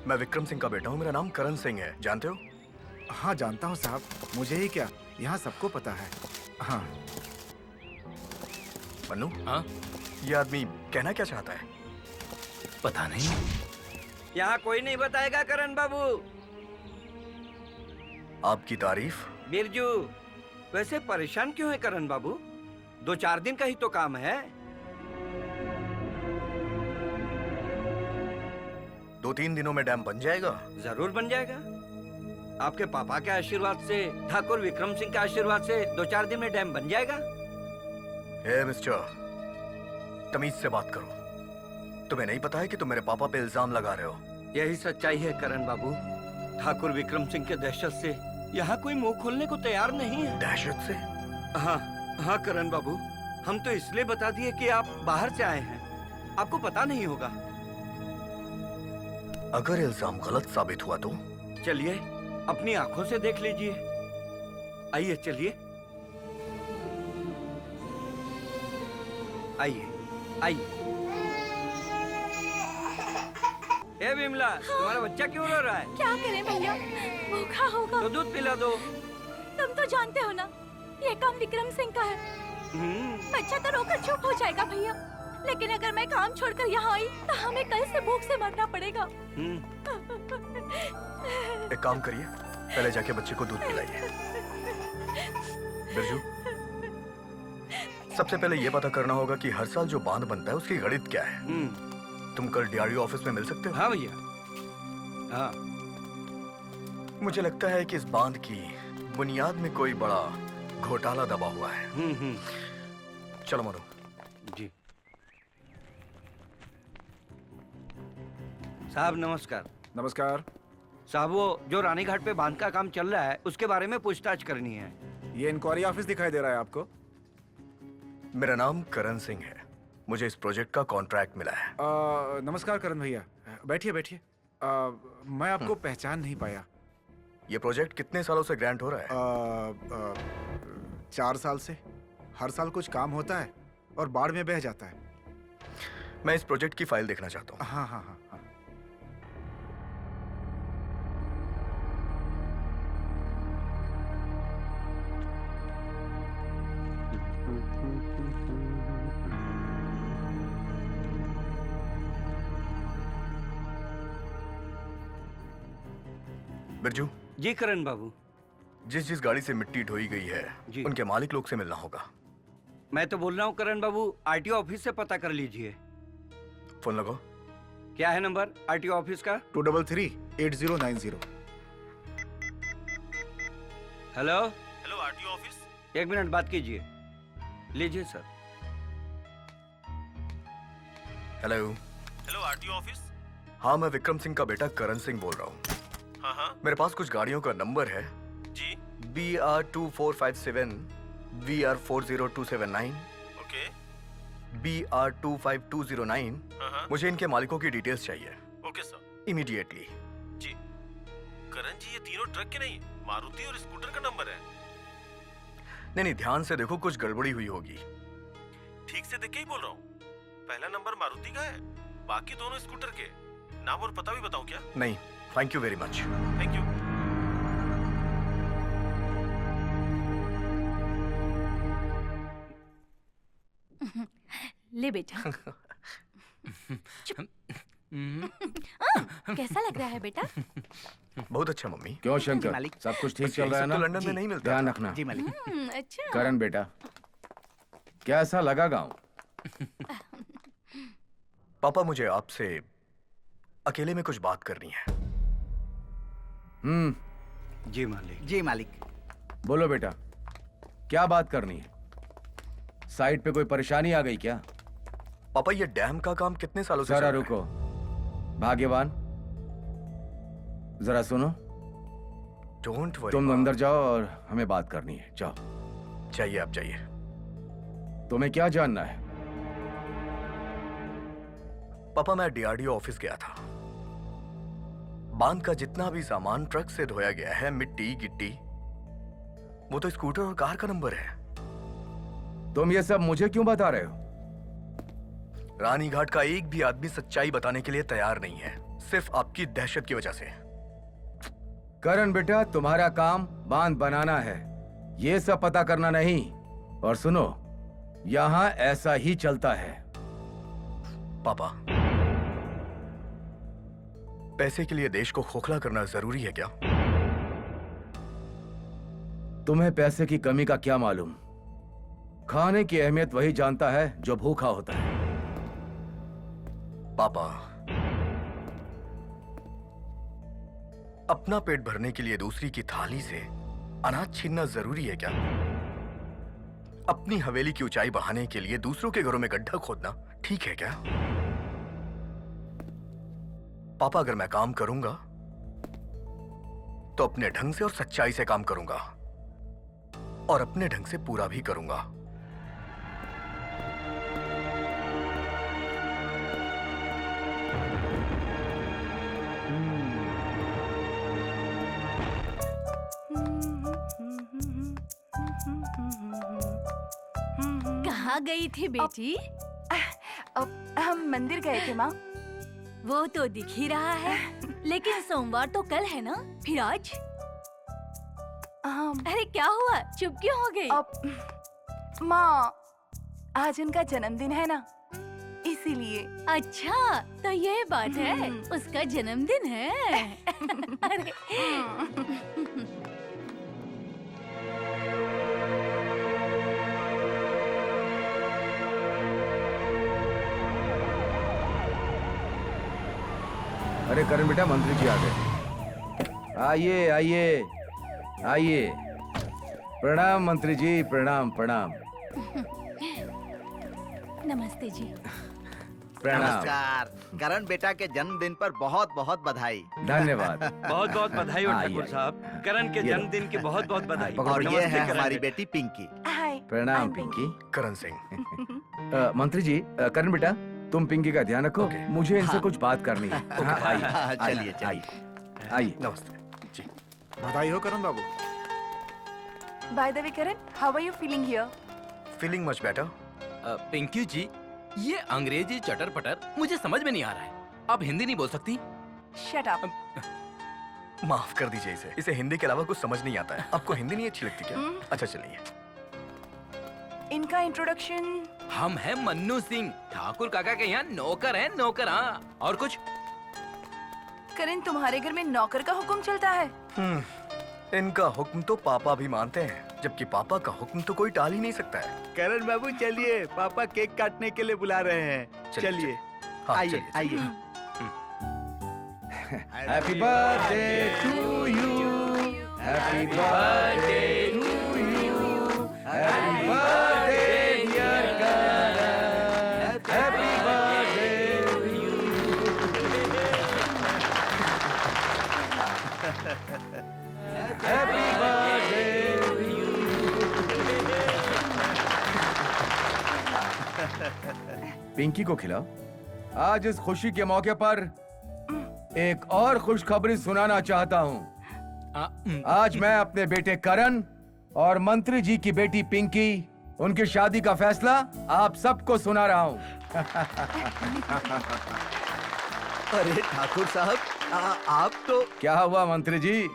मैं विक्रम सिंह का बेटा हूँ, मेरा नाम करण सिंह है, जानते हो? हाँ जानता हूँ साहब, मुझे ही क्या, यहाँ सबको पता है। हाँ। मन्नू, हाँ? ये आदमी कहना क्या चाहता है? पता नहीं। यहाँ कोई नहीं बताएगा करण बाबू। आपकी तारीफ। बिरजू, वैसे परेशान क्यों है करण बाबू? 2-4 दिन का ही तो काम है। 2-3 दिनों में डैम बन जाएगा? जरूर बन जाएगा। आपके पापा के आशीर्वाद से, ठाकुर विक्रम सिंह के आशीर्वाद से 2-4 दिन में डैम बन जाएगा। हे मिस्टर, तमीज से बात करो। तुम्हें नहीं पता है कि तुम मेरे पापा पे इल्जाम लगा रहे हो? यही सच्चाई है करण बाबू। ठाकुर विक्रम सिंह के दहशत से यहाँ कोई मुंह खोलने को तैयार नहीं है। दहशत से? हाँ हाँ करण बाबू, हम तो इसलिए बता दिए कि आप बाहर से आए हैं, आपको पता नहीं होगा। अगर इल्जाम गलत साबित हुआ तो? चलिए अपनी आंखों से देख लीजिए। आइए चलिए, आइए आइए। ए विमला, तुम्हारा बच्चा क्यों रो रहा है? क्या करें भैया, भूखा होगा। तो दूध पिला दो। तुम तो जानते हो ना, ये काम विक्रम सिंह का है। बच्चा तो रोकर चुप हो जाएगा भैया, लेकिन अगर मैं काम छोड़कर यहाँ आई तो हमें कल से भूख से मरना पड़ेगा। एक काम करिए, पहले जाके बच्चे को दूध पिलाइए। बिरजू, सबसे पहले ये पता करना होगा कि हर साल जो बांध बनता है उसकी गणित क्या है। तुम कल डीआरडीओ ऑफिस में मिल सकते हो? हाँ भैया, हाँ। मुझे लगता है कि इस बांध की बुनियाद में कोई बड़ा घोटाला दबा हुआ है। चलो मनो। जी साहब, नमस्कार। नमस्कार साहब, वो जो रानीघाट पे बांध का काम चल रहा है उसके बारे में पूछताछ करनी है। ये इंक्वायरी ऑफिस दिखाई दे रहा है आपको? मेरा नाम करण सिंह है, मुझे इस प्रोजेक्ट का कॉन्ट्रैक्ट मिला है। नमस्कार करण भैया, बैठिए बैठिए। मैं आपको पहचान नहीं पाया। ये प्रोजेक्ट कितने सालों से ग्रांट हो रहा है? 4 साल से। हर साल कुछ काम होता है और बाढ़ में बह जाता है। मैं इस प्रोजेक्ट की फाइल देखना चाहता हूँ। हाँ हाँ हाँ हाँ। बिरजू। जी करण बाबू। जिस गाड़ी से मिट्टी ढोई गई है उनके मालिक लोग से मिलना होगा। मैं तो बोल रहा हूँ करण बाबू, आरटीओ ऑफिस से पता कर लीजिए। फोन लगाओ। क्या है नंबर आरटीओ ऑफिस का? 233-8090। Hello hello RTO office. 1 minute बात कीजिए। लीजिए sir. Hello. Hello RTO office. हाँ, मैं विक्रम सिंह का बेटा करण सिंह बोल रहा हूँ। हाँ। मेरे पास कुछ गाड़ियों का नंबर है जी। BR2457, BR40279, okay. BR25209। मुझे इनके मालिकों की डिटेल्स चाहिए। Okay sir. इमीडिएटली। जी। करण जी, ये तीनों ट्रक के नहीं, मारुति और स्कूटर का नंबर है। नहीं, ध्यान से देखो, कुछ गड़बड़ी हुई होगी। ठीक से देख के ही बोल रहा हूँ। पहला नंबर मारुति का है, बाकी दोनों स्कूटर के। नाम और पता भी बताऊं क्या? नहीं, thank you very much. Thank you. ले बेटा। कैसा लग रहा है बेटा? बहुत अच्छा मम्मी। क्यों शंकर, सब कुछ ठीक चल रहा है ना? तो लंदन में नहीं मिलता। ध्यान रखना। जी मालिक। अच्छा। करण बेटा, कैसा लगा गांव? पापा, मुझे आपसे अकेले में कुछ बात करनी है। जी मालिक। जी मालिक। बोलो बेटा, क्या बात करनी है? साइट पे कोई परेशानी आ गई क्या? पापा, ये डैम का काम कितने सालों से जरा चल रहा है? रुको। भाग्यवान, जरा सुनो। Don't worry. तुम अंदर जाओ और हमें बात करनी है। जाओ। चाहिए, आप चाहिए। तुम्हें क्या जानना है? पापा, मैं डीआरडीओ ऑफिस गया था। बांध का जितना भी सामान ट्रक से ढोया गया है, मिट्टी गिट्टी, वो तो स्कूटर और कार का नंबर है। तुम ये सब मुझे क्यों बता रहे हो? रानीघाट का एक भी आदमी सच्चाई बताने के लिए तैयार नहीं है, सिर्फ आपकी दहशत की वजह से। करण बेटा, तुम्हारा काम बांध बनाना है, ये सब पता करना नहीं। और सुनो, यहाँ ऐसा ही चलता है। पापा, पैसे के लिए देश को खोखला करना जरूरी है क्या? तुम्हें पैसे की कमी का क्या मालूम? खाने की अहमियत वही जानता है जो भूखा होता है। पापा, अपना पेट भरने के लिए दूसरी की थाली से अनाज छीनना जरूरी है क्या? अपनी हवेली की ऊंचाई बढ़ाने के लिए दूसरों के घरों में गड्ढा खोदना ठीक है क्या? पापा, अगर मैं काम करूंगा तो अपने ढंग से और सच्चाई से काम करूंगा, और अपने ढंग से पूरा भी करूंगा। कहाँ गई थी बेटी? अब हम मंदिर गए थे माँ। वो तो दिख ही रहा है, लेकिन सोमवार तो कल है ना, फिर आज? अरे क्या हुआ, चुप क्यों हो गई? अब माँ, आज उनका जन्मदिन है ना, इसीलिए। अच्छा, तो ये बात है, उसका जन्मदिन है। अरे अरे करण बेटा, मंत्री जी आ गए। आइए आइए आइए। प्रणाम मंत्री जी, प्रणाम प्रणाम। नमस्ते जी। प्रणाम। नमस्कार। करण बेटा के जन्मदिन पर बहुत बहुत बधाई। धन्यवाद। बहुत बहुत बधाई हो ठाकुर साहब, करण के ये लो। जन्मदिन की बहुत बहुत बधाई। और ये नमस्ते है करण हमारी बेटा। बेटी पिंकी। हाय। प्रणाम I'm पिंकी। करण सिंह। मंत्री जी, करण बेटा तुम पिंकी का ध्यान रखो। मुझे इनसे कुछ बात करनी है। हाँ, आइए, हाँ, आइए, चलिए, चलिए। आइए, आइए। नमस्ते जी। बधाई हो Karan babu. By the way Karan, how are you feeling here? Feeling much better. Pinky ji, ये अंग्रेजी चटर पटर मुझे समझ में नहीं आ रहा है। आप हिंदी नहीं बोल सकती? Shut up. माफ कर दीजिए इसे। इसे हिंदी के अलावा कुछ समझ नहीं आता है। आपको हिंदी नहीं अच्छी लगती क्या? अच्छा चलिए। इनका इंट्रोडक्शन। हम हैं मन्नू सिंह, ठाकुर काका के यहाँ नौकर हैं, नौकर। हाँ, और कुछ? करण, तुम्हारे घर में नौकर का हुक्म चलता है? इनका हुक्म तो पापा भी मानते हैं, जबकि पापा का हुक्म तो कोई टाल ही नहीं सकता है। करण बाबू चलिए, पापा केक काटने के लिए बुला रहे हैं। चलिए, हाँ, आइए चलिए, आइए। Happy birthday to you, happy birthday to you, happy birthday dear Karan, happy birthday to you. Happy birthday to you. Pinky को खिलाओ। आज इस खुशी के मौके पर एक और खुशखबरी सुनाना चाहता हूँ। आज मैं अपने बेटे करण और मंत्री जी की बेटी पिंकी, उनकी शादी का फैसला आप सबको सुना रहा हूँ। अरे ठाकुर साहब, आप तो। क्या हुआ मंत्री जी,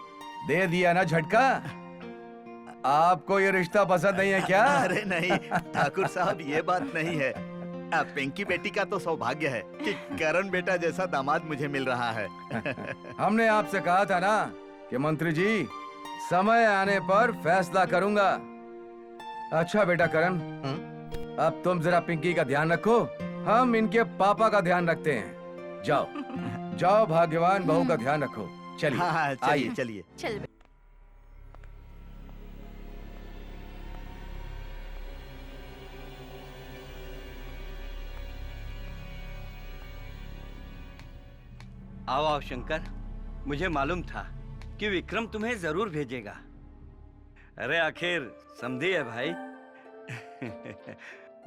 दे दिया ना झटका? आपको ये रिश्ता पसंद नहीं है क्या? अरे नहीं ठाकुर साहब, ये बात नहीं है। पिंकी बेटी का तो सौभाग्य है कि करण बेटा जैसा दामाद मुझे मिल रहा है। हमने आपसे कहा था ना कि मंत्री जी, समय आने पर फैसला करूंगा। अच्छा बेटा करण, अब तुम जरा पिंकी का ध्यान रखो, हम इनके पापा का ध्यान रखते हैं। जाओ जाओ, भाग्यवान बहू का ध्यान रखो। चलिए, हाँ, चलिए आइए। चलिए। चल आओ आओ शंकर, मुझे मालूम था कि विक्रम तुम्हें जरूर भेजेगा। अरे आखिर समझी है भाई।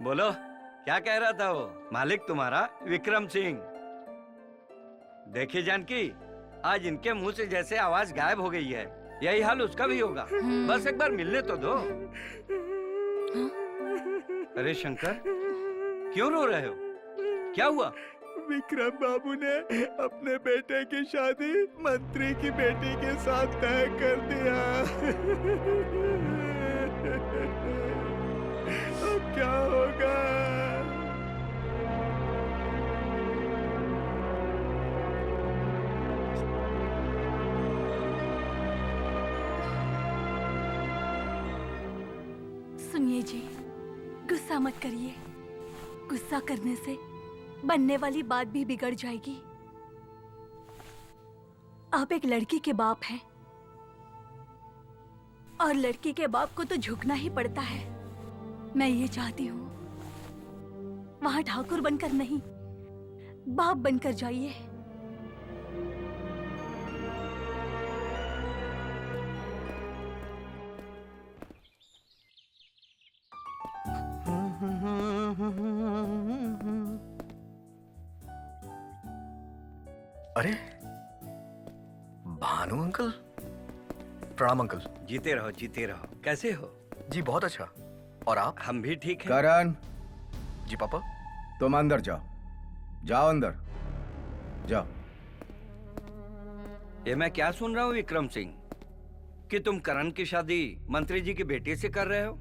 बोलो, क्या कह रहा था वो मालिक तुम्हारा विक्रम सिंह? देखिए जानकी, आज इनके मुंह से जैसे आवाज गायब हो गई है, यही हाल उसका भी होगा। बस एक बार मिलने तो दो। अरे शंकर, क्यों रो रहे हो? क्या हुआ? विक्रम बाबू ने अपने बेटे की शादी मंत्री की बेटी के साथ तय कर दिया। अब क्या होगा? सुनिए जी, गुस्सा मत करिए। गुस्सा करने से बनने वाली बात भी बिगड़ जाएगी। आप एक लड़की के बाप हैं और लड़की के बाप को तो झुकना ही पड़ता है। मैं ये चाहती हूँ, वहां ठाकुर बनकर नहीं, बाप बनकर जाइए। अरे भानु अंकल। प्रणाम अंकल। जीते रहो जीते रहो। कैसे हो? जी बहुत अच्छा। और आप? हम भी ठीक हैं। करण, जी पापा। तुम अंदर जाओ, जाओ अंदर जाओ। ये मैं क्या सुन रहा हूँ विक्रम सिंह, कि तुम करण की शादी मंत्री जी की बेटी से कर रहे हो?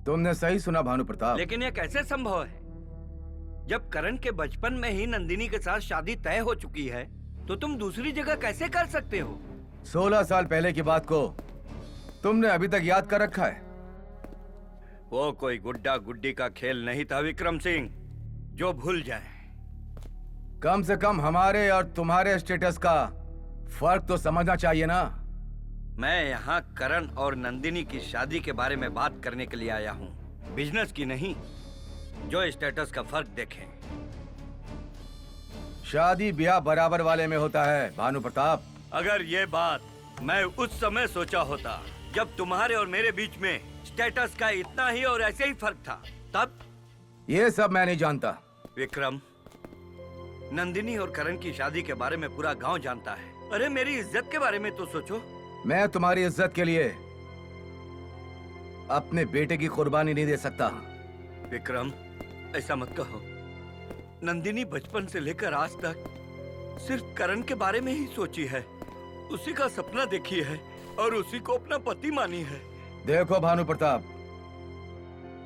तुमने सही सुना भानु प्रताप। लेकिन ये कैसे संभव है? जब करण के बचपन में ही नंदिनी के साथ शादी तय हो चुकी है, तो तुम दूसरी जगह कैसे कर सकते हो? 16 साल पहले की बात को तुमने अभी तक याद कर रखा है? वो कोई गुड्डा गुड्डी का खेल नहीं था विक्रम सिंह, जो भूल जाए। कम से कम हमारे और तुम्हारे स्टेटस का फर्क तो समझना चाहिए ना। मैं यहाँ करण और नंदिनी की शादी के बारे में बात करने के लिए आया हूँ, बिजनेस की नहीं। जो स्टेटस का फर्क देखें। शादी ब्याह बराबर वाले में होता है भानु प्रताप। अगर ये बात मैं उस समय सोचा होता जब तुम्हारे और मेरे बीच में स्टेटस का इतना ही और ऐसे ही फर्क था, तब। ये सब मैं नहीं जानता। विक्रम, नंदिनी और करण की शादी के बारे में पूरा गांव जानता है। अरे मेरी इज्जत के बारे में तो सोचो। मैं तुम्हारी इज्जत के लिए अपने बेटे की कुर्बानी नहीं दे सकता। विक्रम, ऐसा मत कहो। नंदिनी बचपन से लेकर आज तक सिर्फ करण के बारे में ही सोची है, उसी का सपना देखी है और उसी को अपना पति मानी है। देखो भानु प्रताप,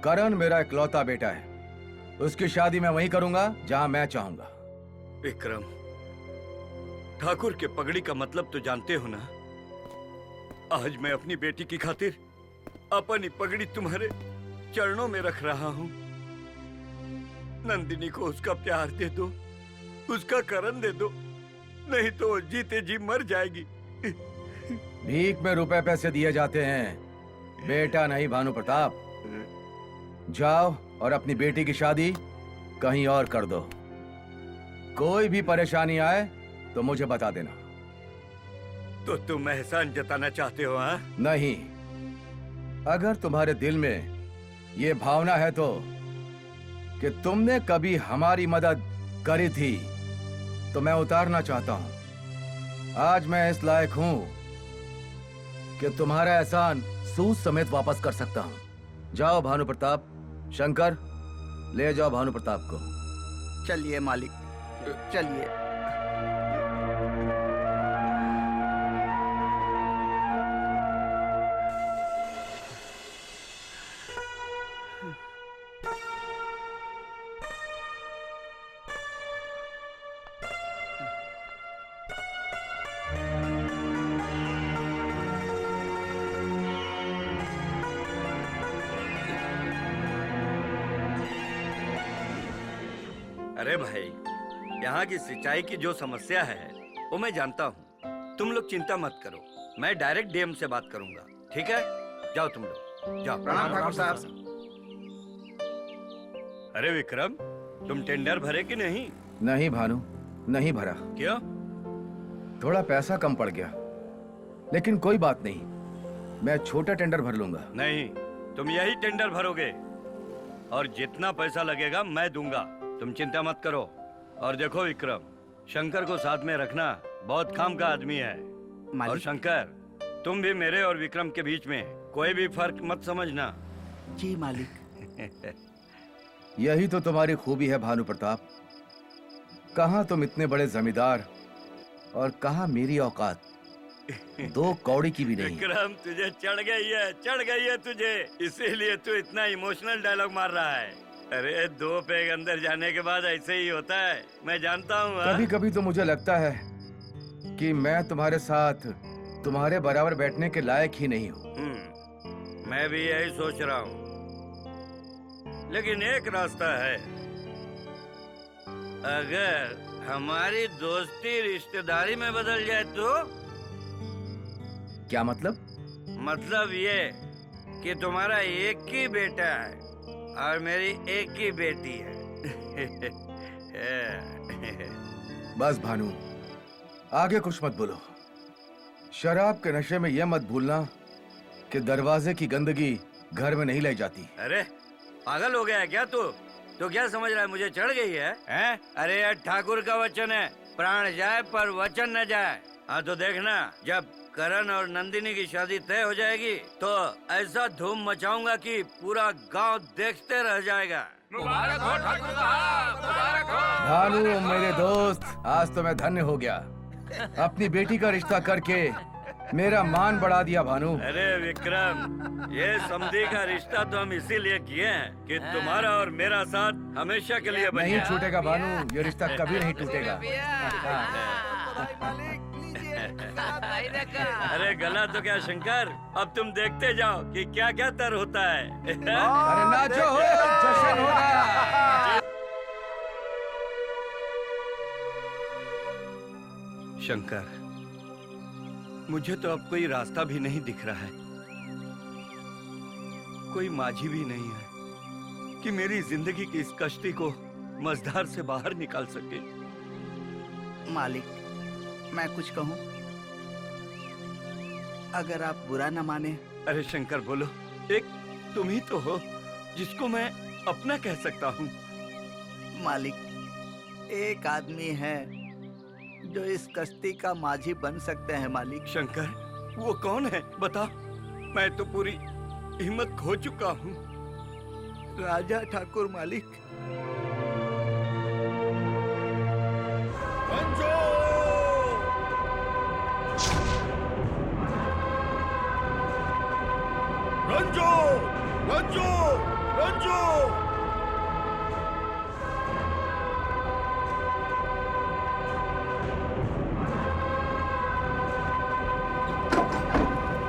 करण मेरा इकलौता बेटा है। उसकी शादी मैं वहीं करूंगा जहां मैं चाहूंगा। विक्रम, ठाकुर के पगड़ी का मतलब तो जानते हो ना। आज मैं अपनी बेटी की खातिर अपनी पगड़ी तुम्हारे चरणों में रख रहा हूँ। नंदिनी को उसका प्यार दे दो, उसका करण दे दो, नहीं तो जीते जी मर जाएगी। भीख में रुपए पैसे दिए जाते हैं, बेटा नहीं भानु प्रताप। जाओ और अपनी बेटी की शादी कहीं और कर दो। कोई भी परेशानी आए तो मुझे बता देना। तो तुम एहसान जताना चाहते हो? हाँ? नहीं, अगर तुम्हारे दिल में ये भावना है तो कि तुमने कभी हमारी मदद करी थी, तो मैं उतारना चाहता हूं। आज मैं इस लायक हूं कि तुम्हारा एहसान सूद समेत वापस कर सकता हूं। जाओ भानु प्रताप। शंकर, ले जाओ भानु प्रताप को। चलिए मालिक, चलिए। अरे भाई, यहाँ की सिंचाई की जो समस्या है वो मैं जानता हूँ। तुम लोग चिंता मत करो, मैं डायरेक्ट डीएम से बात करूंगा। ठीक है, जाओ तुम लोग, जाओ। प्रणाम ठाकुर साहब। अरे विक्रम, तुम टेंडर भरे कि नहीं? नहीं भानु, नहीं भरा। क्यों? थोड़ा पैसा कम पड़ गया, लेकिन कोई बात नहीं, मैं छोटा टेंडर भर लूंगा। नहीं, तुम यही टेंडर भरोगे और जितना पैसा लगेगा मैं दूंगा। तुम चिंता मत करो। और देखो विक्रम, शंकर को साथ में रखना, बहुत काम का आदमी है। और शंकर, तुम भी मेरे और विक्रम के बीच में कोई भी फर्क मत समझना। जी मालिक। यही तो तुम्हारी खूबी है भानु प्रताप। कहाँ तुम इतने बड़े जमींदार और कहाँ मेरी औकात, दो कौड़ी की भी नहीं। विक्रम, तुझे चढ़ गई है तुझे, इसीलिए तू इतना इमोशनल डायलॉग मार रहा है। अरे 2 पैग अंदर जाने के बाद ऐसे ही होता है, मैं जानता हूँ। कभी कभी तो मुझे लगता है कि मैं तुम्हारे साथ तुम्हारे बराबर बैठने के लायक ही नहीं हूँ। मैं भी यही सोच रहा हूँ, लेकिन एक रास्ता है। अगर हमारी दोस्ती रिश्तेदारी में बदल जाए तो? क्या मतलब? मतलब ये कि तुम्हारा एक ही बेटा है और मेरी एक ही बेटी है। बस भानु, आगे कुछ मत बोलो। शराब के नशे में यह मत भूलना कि दरवाजे की गंदगी घर में नहीं लाई जाती। अरे पागल हो गया है क्या तू? तो क्या समझ रहा है मुझे चढ़ गई है? हैं? अरे यार, ठाकुर का वचन है, प्राण जाए पर वचन न जाए। हाँ तो देखना, जब करण और नंदिनी की शादी तय हो जाएगी तो ऐसा धूम मचाऊंगा कि पूरा गांव देखते रह जाएगा। मुबारक हो ठाकुर साहब, मुबारक हो। भानु मेरे दोस्त, आज तो मैं धन्य हो गया। अपनी बेटी का रिश्ता करके मेरा मान बढ़ा दिया भानु। अरे विक्रम, ये समधी का रिश्ता तो हम इसीलिए किए हैं कि तुम्हारा और मेरा साथ हमेशा के लिए नहीं छूटेगा भानु, ये रिश्ता कभी नहीं टूटेगा। अरे गला तो क्या शंकर, अब तुम देखते जाओ कि क्या क्या तर होता है। अरे नाचो, जश्न हो रहा है। शंकर, मुझे तो अब कोई रास्ता भी नहीं दिख रहा है, कोई माझी भी नहीं है कि मेरी जिंदगी की इस कश्ती को मझधार से बाहर निकाल सके। मालिक, मैं कुछ कहूं? अगर आप बुरा न माने। अरे शंकर बोलो, एक तुम ही तो हो जिसको मैं अपना कह सकता हूँ। मालिक, एक आदमी है जो इस कश्ती का माझी बन सकते हैं मालिक। शंकर, वो कौन है बता, मैं तो पूरी हिम्मत खो चुका हूँ। राजा ठाकुर मालिक। रंजो! रंजो! रंजो! रंजो!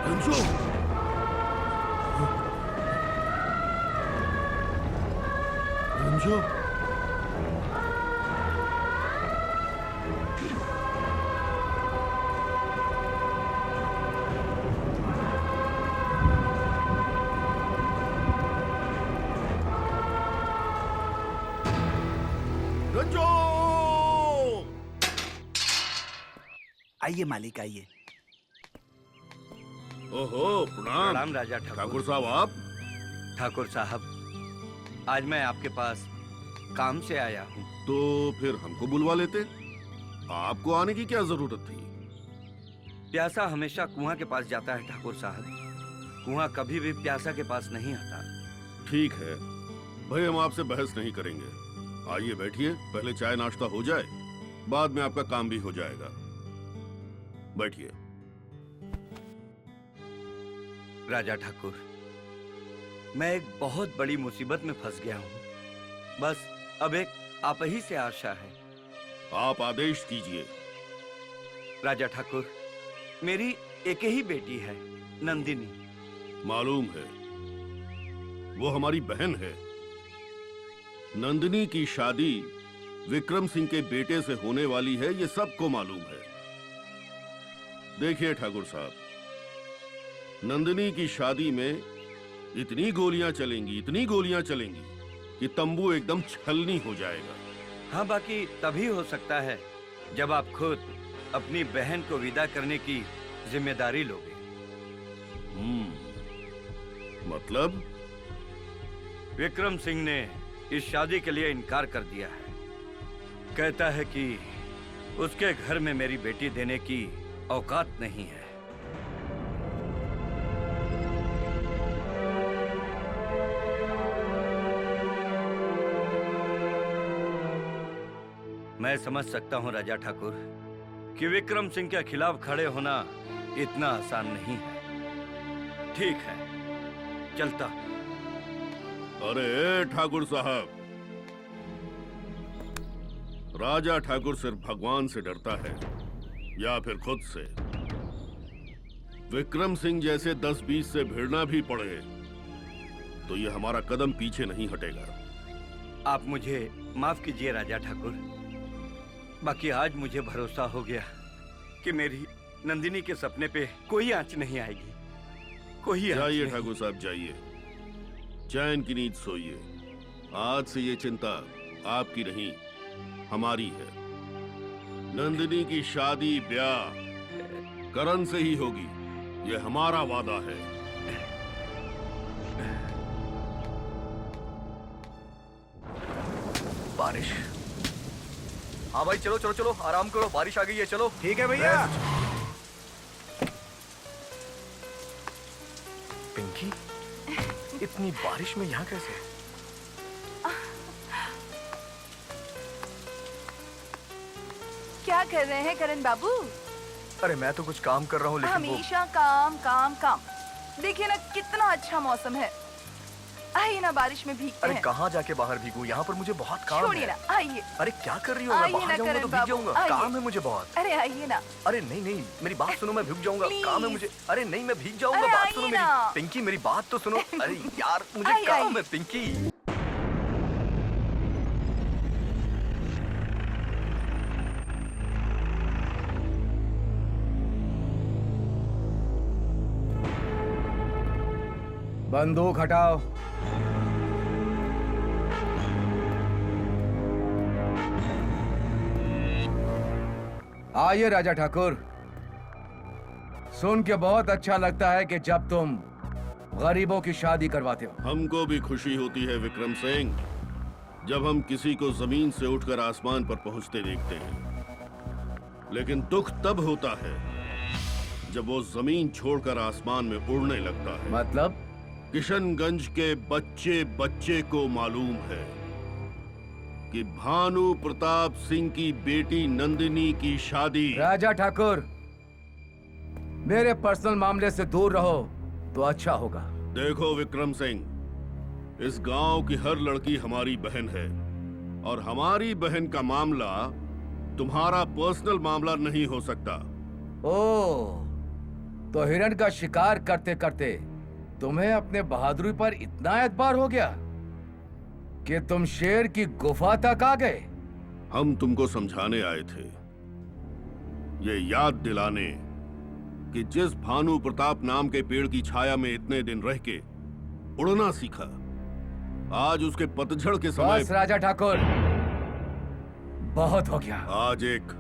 रंजो! रंजो! रंजो! आइए मालिक, आइए। ओहो, प्रणाम। प्रणाम राजा ठाकुर साहब। आप? ठाकुर साहब, आज मैं आपके पास काम से आया हूँ। तो फिर हमको बुलवा लेते, आपको आने की क्या जरूरत थी? प्यासा हमेशा कुआं के पास जाता है ठाकुर साहब, कुआं कभी भी प्यासा के पास नहीं आता। ठीक है भाई, हम आपसे बहस नहीं करेंगे। आइए बैठिए, पहले चाय नाश्ता हो जाए, बाद में आपका काम भी हो जाएगा। बैठिए। राजा ठाकुर, मैं एक बहुत बड़ी मुसीबत में फंस गया हूँ। बस अब एक आप ही से आशा है। आप आदेश कीजिए। राजा ठाकुर, मेरी एक ही बेटी है, नंदिनी। मालूम है, वो हमारी बहन है। नंदिनी की शादी विक्रम सिंह के बेटे से होने वाली है, ये सबको मालूम है। देखिए ठाकुर साहब, नंदिनी की शादी में इतनी गोलियां चलेंगी, इतनी गोलियां चलेंगी कि तंबू एकदम छलनी हो जाएगा। हाँ, बाकी तभी हो सकता है जब आप खुद अपनी बहन को विदा करने की जिम्मेदारी लोगे। मतलब? विक्रम सिंह ने इस शादी के लिए इनकार कर दिया है। कहता है कि उसके घर में मेरी बेटी देने की औकात नहीं है। मैं समझ सकता हूं राजा ठाकुर कि विक्रम सिंह के खिलाफ खड़े होना इतना आसान नहीं है। ठीक है, चलता। अरे ठाकुर साहब, राजा ठाकुर सिर्फ भगवान से डरता है या फिर खुद से। विक्रम सिंह जैसे 10-20 से भिड़ना भी पड़े तो ये हमारा कदम पीछे नहीं हटेगा। आप मुझे माफ कीजिए राजा ठाकुर, बाकी आज मुझे भरोसा हो गया कि मेरी नंदिनी के सपने पे कोई आंच नहीं आएगी। कोई आंच जाइए नहीं। ठाकुर साहब जाइए, चैन की नींद सोइए। आज से ये चिंता आपकी नहीं, हमारी है। नंदिनी की शादी ब्याह करण से ही होगी, ये हमारा वादा है। बारिश? हाँ भाई, चलो चलो चलो, आराम करो, बारिश आ गई है, चलो। ठीक है भैया। पिंकी, इतनी बारिश में यहाँ कैसे? क्या कर रहे हैं करण बाबू? अरे मैं तो कुछ काम कर रहा हूँ, लेकिन वो... हमेशा काम काम काम। देखिए ना कितना अच्छा मौसम है। आइए ना बारिश में भीगते अरे हैं। कहाँ जाके बाहर भीगूं? यहाँ पर मुझे बहुत काम छोड़िए है। ना, आइए। अरे क्या कर रही हो? मैं आइए बाहर ना जाऊंगा करण तो भीग बाबू, जाऊंगा। आइए। काम है मुझे बहुत। अरे आइए ना। अरे नहीं नहीं, मेरी बात सुनो, मैं भीग जाऊंगा। काम है मुझे। अरे नहीं, मैं भीग जाऊंगा। अरे बात सुनो आइए मेरी। ना। पिंकी मेरी बात तो सुनो। अरे यार, मुझे आइए, काम आइए। है पिंकी। बंदूक हटाओ। आइए राजा ठाकुर। सुन के बहुत अच्छा लगता है कि जब तुम गरीबों की शादी करवाते हो। हमको भी खुशी होती है विक्रम सिंह, जब हम किसी को जमीन से उठकर आसमान पर पहुंचते देखते हैं। लेकिन दुख तब होता है जब वो जमीन छोड़कर आसमान में उड़ने लगता है। मतलब? किशनगंज के बच्चे बच्चे को मालूम है कि भानु प्रताप सिंह की बेटी नंदिनी की शादी। राजा ठाकुर, मेरे पर्सनल मामले से दूर रहो तो अच्छा होगा। देखो विक्रम सिंह, इस गांव की हर लड़की हमारी बहन है और हमारी बहन का मामला तुम्हारा पर्सनल मामला नहीं हो सकता। ओह, तो हिरण का शिकार करते करते तुम्हें अपने बहादुरी पर इतना एतबार हो गया कि तुम शेर की गुफा तक आ गए। हम तुमको समझाने आए थे, ये याद दिलाने कि जिस भानु प्रताप नाम के पेड़ की छाया में इतने दिन रह के उड़ना सीखा, आज उसके पतझड़ के समय। बस राजा ठाकुर, बहुत हो गया। आज एक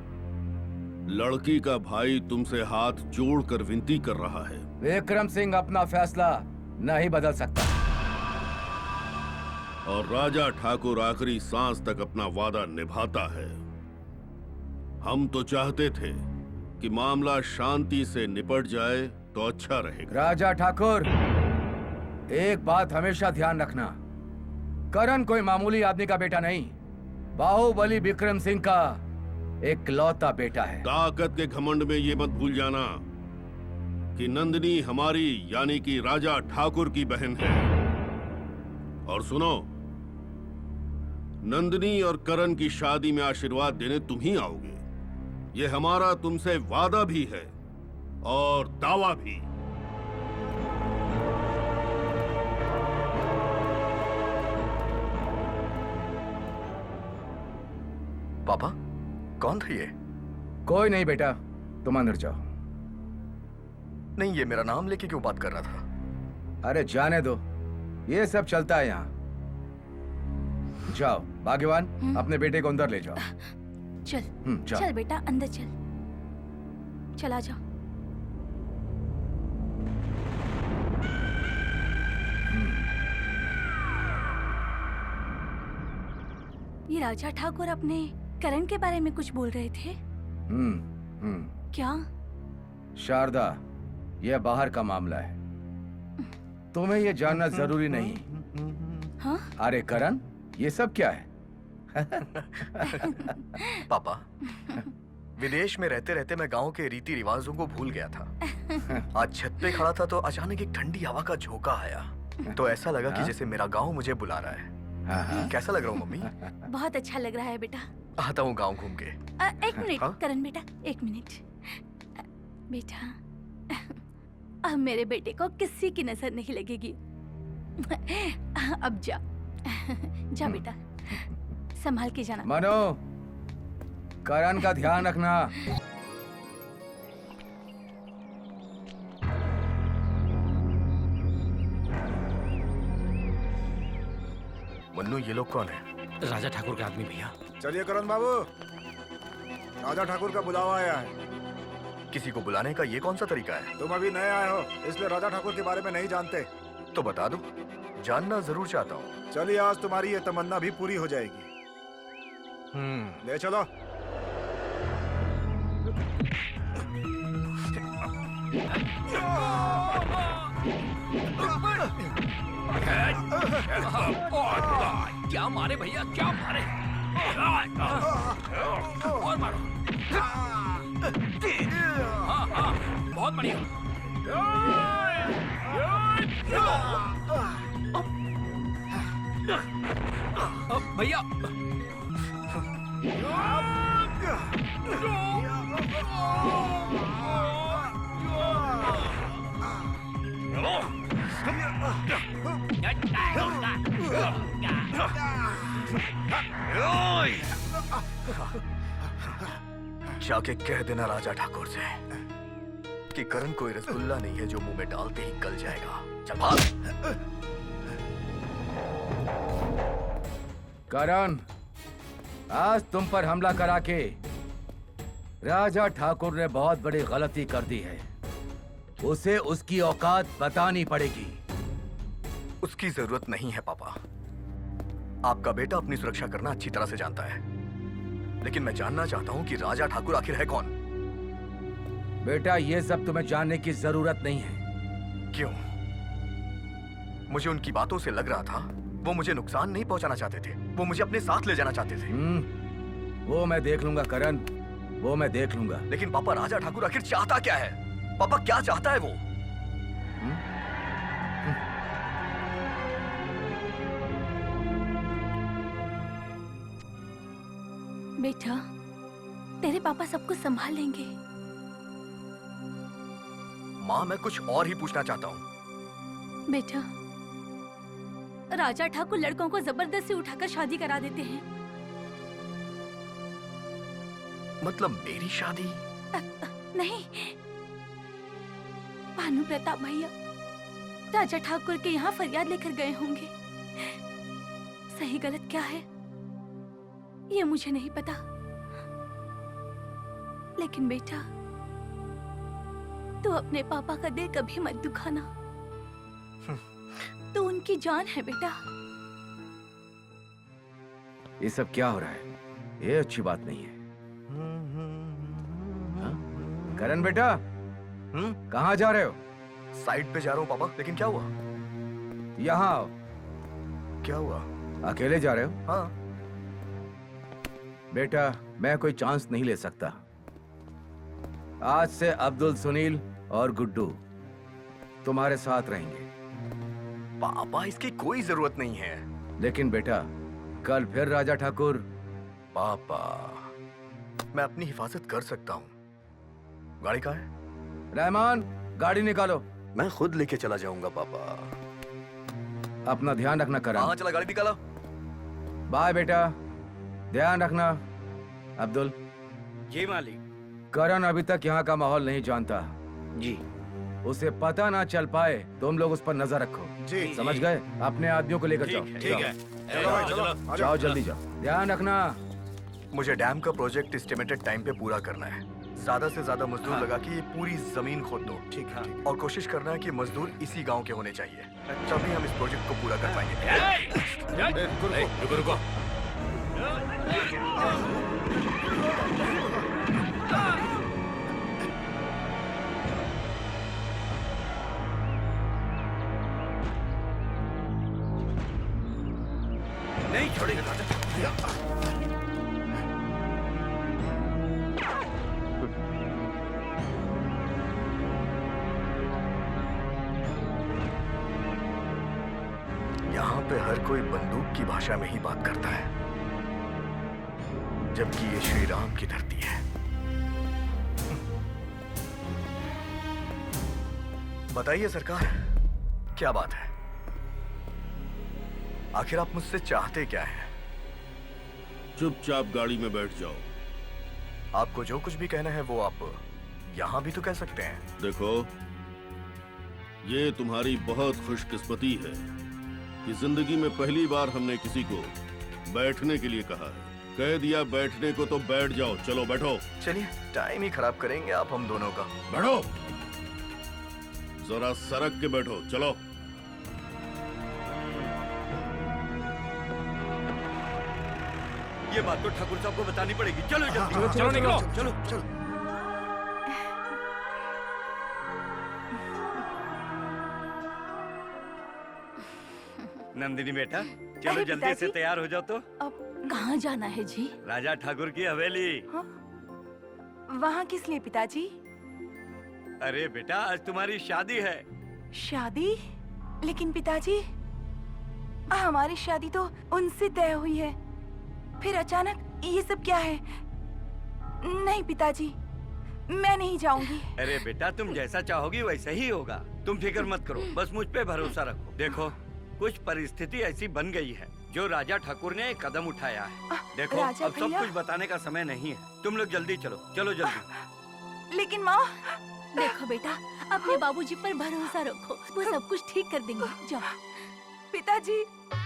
लड़की का भाई तुमसे हाथ जोड़कर विनती कर रहा है। विक्रम सिंह अपना फैसला नहीं बदल सकता। और राजा ठाकुर आखिरी सांस तक अपना वादा निभाता है। हम तो चाहते थे कि मामला शांति से निपट जाए तो अच्छा रहेगा। राजा ठाकुर, एक बात हमेशा ध्यान रखना, करण कोई मामूली आदमी का बेटा नहीं, बाहुबली विक्रम सिंह का इकलौता बेटा है। ताकत के घमंड में ये मत भूल जाना कि नंदिनी हमारी यानी कि राजा ठाकुर की बहन है। और सुनो, नंदिनी और करण की शादी में आशीर्वाद देने तुम ही आओगे। ये हमारा तुमसे वादा भी है और दावा भी। पापा, कौन था ये? कोई नहीं बेटा, तुम अंदर जाओ। नहीं, ये मेरा नाम लेके क्यों बात कर रहा था? अरे जाने दो, ये सब चलता है यहाँ। जाओ भाग्यवान, अपने बेटे को अंदर ले जाओ। चल जाओ। चल बेटा, अंदर चल, चला जाओ। ये राजा ठाकुर अपने करण के बारे में कुछ बोल रहे थे। क्या? शारदा, यह बाहर का मामला है, तुम्हें यह जानना जरूरी नहीं। हाँ? अरे करण, ये सब क्या है? पापा, विदेश में रहते रहते मैं गांव के रीति रिवाजों को भूल गया था। आज छत पे खड़ा था तो अचानक एक ठंडी हवा का झोंका आया, तो ऐसा लगा कि जैसे मेरा गांव मुझे बुला रहा है। कैसा लग रहा हूँ मम्मी? बहुत अच्छा लग रहा है बेटा। आता हूँ गांव घूम के। एक मिनट करण बेटा, एक मिनट। बेटा, अब मेरे बेटे को किसी की नजर नहीं लगेगी। अब जा जा बेटा, संभाल के जाना। मनो, करण का ध्यान रखना। मन्नू, ये लोग कौन है? राजा ठाकुर के आदमी भैया। चलिए करण बाबू, राजा ठाकुर का बुलावा आया है। किसी को बुलाने का ये कौन सा तरीका है? तुम अभी नए आए हो, इसलिए राजा ठाकुर के बारे में नहीं जानते। तो बता दो, जानना जरूर चाहता हूँ। चलिए, आज तुम्हारी ये तमन्ना भी पूरी हो जाएगी। ले चलो। क्या मारे भैया, क्या मारे? और मारो। हाँ हाँ, बहुत बढ़िया। भैया, जाके कह देना राजा ठाकुर से कि करण कोई रसगुल्ला नहीं है जो मुंह में डालते ही गल जाएगा। चल भाग। करण, आज तुम पर हमला करा के राजा ठाकुर ने बहुत बड़ी गलती कर दी है। उसे उसकी औकात बतानी पड़ेगी। उसकी जरूरत नहीं है पापा। आपका बेटा अपनी सुरक्षा करना अच्छी तरह से जानता है, लेकिन मैं जानना चाहता हूं कि राजा ठाकुर आखिर है कौन। बेटा, ये सब तुम्हें जानने की जरूरत नहीं है। क्यों? मुझे उनकी बातों से लग रहा था वो मुझे नुकसान नहीं पहुंचाना चाहते थे, वो मुझे अपने साथ ले जाना चाहते थे। वो मैं देख लूंगा करण, वो मैं देख लूंगा। लेकिन पापा, राजा ठाकुर आखिर चाहता क्या है? पापा, क्या चाहता है वो? बेटा, तेरे पापा सब कुछ संभाल लेंगे। माँ, मैं कुछ और ही पूछना चाहता हूँ। बेटा, राजा ठाकुर लड़कों को जबरदस्ती उठाकर शादी करा देते हैं। मतलब मेरी शादी? नहीं, भानु प्रताप भैया राजा ठाकुर के यहाँ फरियाद लेकर गए होंगे। सही गलत क्या है ये मुझे नहीं पता, लेकिन बेटा तू अपने पापा का दिल कभी मत दुखाना। तू उनकी जान है बेटा। ये सब क्या हो रहा है? ये अच्छी बात नहीं है। करण बेटा, कहाँ जा रहे हो? साइड पे जा रहा हूँ पापा। लेकिन क्या हुआ? यहाँ आओ। क्या हुआ? अकेले जा रहे हो? हाँ। बेटा, मैं कोई चांस नहीं ले सकता। आज से अब्दुल, सुनील और गुड्डू तुम्हारे साथ रहेंगे। पापा, इसकी कोई जरूरत नहीं है। लेकिन बेटा, कल फिर राजा ठाकुर। पापा, मैं अपनी हिफाजत कर सकता हूँ। गाड़ी कहाँ है? रहमान, गाड़ी निकालो। मैं खुद लेके चला जाऊंगा पापा। अपना ध्यान रखना करण। हाँ, चला, गाड़ी निकालो। बाय बेटा, ध्यान रखना। अब्दुल। जी मालिक। करण अभी तक यहाँ का माहौल नहीं जानता। जी। उसे पता ना चल पाए, तुम लोग उस पर नजर रखो। जी। समझ गए? अपने आदमियों को लेकर जाओ। ठीक है। चलो, जाओ, जल्दी जाओ। ध्यान रखना। मुझे डैम का प्रोजेक्ट एस्टिमेटेड टाइम पे पूरा करना है। ज्यादा से ज्यादा मजदूर लगा के ये पूरी जमीन खोद दो। ठीक है, ठीक है। और कोशिश करना है कि मजदूर इसी गांव के होने चाहिए, तभी हम इस प्रोजेक्ट को पूरा कर पाएंगे। रुको रुको। नहीं छोड़ेगा। यहाँ पे हर कोई बंदूक की भाषा में ही बात करता है, जबकि ये श्री राम की धरती है। बताइए सरकार, क्या बात है? आखिर आप मुझसे चाहते क्या हैं? चुपचाप गाड़ी में बैठ जाओ। आपको जो कुछ भी कहना है वो आप यहाँ भी तो कह सकते हैं। देखो, ये तुम्हारी बहुत खुशकिस्मती है कि जिंदगी में पहली बार हमने किसी को बैठने के लिए कहा है। कह दिया बैठने को तो बैठ जाओ। चलो बैठो। चलिए, टाइम ही खराब करेंगे आप हम दोनों का। बैठो, जरा सरक के बैठो। चलो। ये बात तो ठाकुर साहब को बतानी पड़ेगी। चलो जल्दी। चलो निकलो। चलो चलो। नंदिनी बेटा, चलो अरे जल्दी पिताजी। से तैयार हो जाओ। तो अब कहाँ जाना है जी? राजा ठाकुर की हवेली। वहाँ किस लिए पिताजी? अरे बेटा, आज तुम्हारी शादी है। शादी? लेकिन पिताजी, हमारी शादी तो उनसे तय हुई है, फिर अचानक ये सब क्या है? नहीं पिताजी, मैं नहीं जाऊंगी। अरे बेटा, तुम जैसा चाहोगी वैसा ही होगा। तुम फिक्र मत करो, बस मुझ पे भरोसा रखो। देखो, कुछ परिस्थिति ऐसी बन गई है जो राजा ठाकुर ने एक कदम उठाया है। देखो, राजा अब सब भैया। कुछ बताने का समय नहीं है। तुम लोग जल्दी चलो। चलो जल्दी। लेकिन माँ, देखो बेटा, अपने बाबूजी पर भरोसा रखो, वो सब कुछ ठीक कर देंगे। जाओ। पिताजी।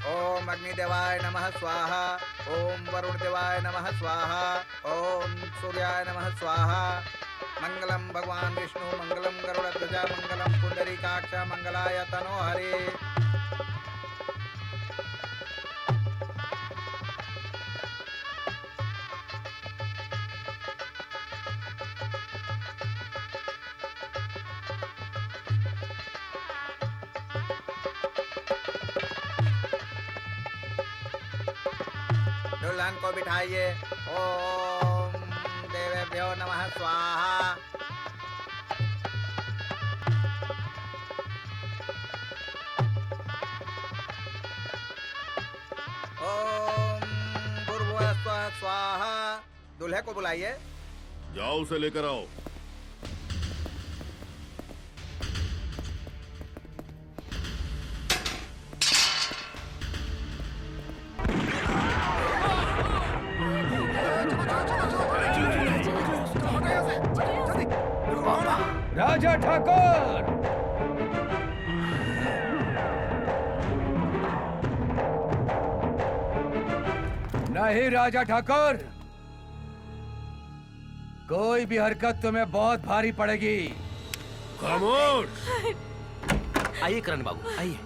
ओम अग्निदेवाय नमः स्वाहा, ओम वरुण देवाय नमः स्वाहा, ओम सूर्याय नमः स्वाहा। मंगलम भगवान विष्णु, मंगलम गरुड़ध्वजा, मंगलम पुंडरीकाक्ष, मंगलाय तनोहरि। दुल्हन को बिठाइए। ओम देवेभ्यो नमः स्वाहा। ओम भूर्भुवः स्वाहा। दूल्हे को बुलाइए। जाओ उसे लेकर आओ। राजा ठाकुर, नहीं राजा ठाकुर, कोई भी हरकत तुम्हें बहुत भारी पड़ेगी। खामोश। आइए करण बाबू, आइए।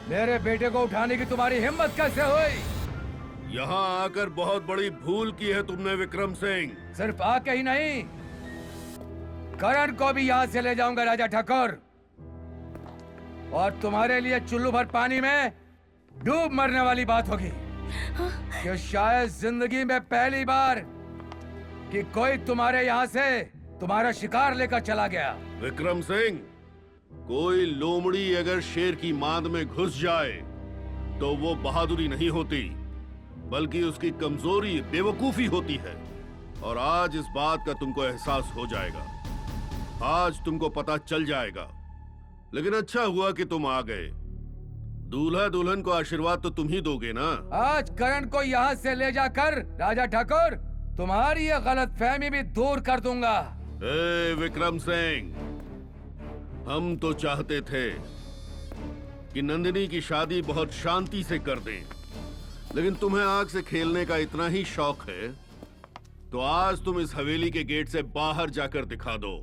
मेरे बेटे को उठाने की तुम्हारी हिम्मत कैसे हुई? यहाँ आकर बहुत बड़ी भूल की है तुमने विक्रम सिंह। सिर्फ आके ही नहीं, करण को भी यहाँ से ले जाऊंगा राजा ठाकुर, और तुम्हारे लिए चुल्लू भर पानी में डूब मरने वाली बात होगी कि शायद जिंदगी में पहली बार कि कोई तुम्हारे यहाँ से तुम्हारा शिकार लेकर चला गया। विक्रम सिंह, कोई लोमड़ी अगर शेर की मांद में घुस जाए तो वो बहादुरी नहीं होती, बल्कि उसकी कमजोरी बेवकूफी होती है। और आज इस बात का तुमको एहसास हो जाएगा, आज तुमको पता चल जाएगा। लेकिन अच्छा हुआ कि तुम आ गए। दूल्हा दुल्हन को आशीर्वाद तो तुम ही दोगे ना। आज करण को यहाँ से ले जाकर राजा ठाकुर तुम्हारी ये गलतफहमी भी दूर कर दूंगा। ए विक्रम सिंह, हम तो चाहते थे कि नंदिनी की शादी बहुत शांति से कर दें, लेकिन तुम्हें आग से खेलने का इतना ही शौक है तो आज तुम इस हवेली के गेट से बाहर जाकर दिखा दो।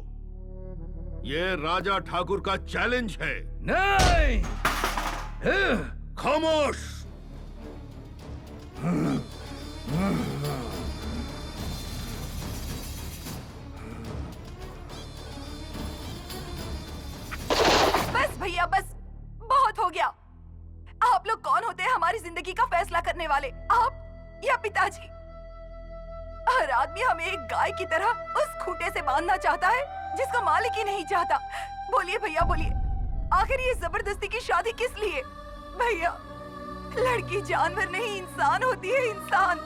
ये राजा ठाकुर का चैलेंज है। नहीं। खामोश। बस भैया बस, बहुत हो गया। आप लोग कौन होते हैं हमारी जिंदगी का फैसला करने वाले? आप या पिताजी? हर आदमी हमें एक गाय की तरह उस खूंटे से बांधना चाहता है जिसका मालिक ही नहीं चाहता। बोलिए भैया बोलिए, आखिर ये जबरदस्ती की शादी किस लिए? भैया, लड़की जानवर नहीं इंसान होती है, इंसान।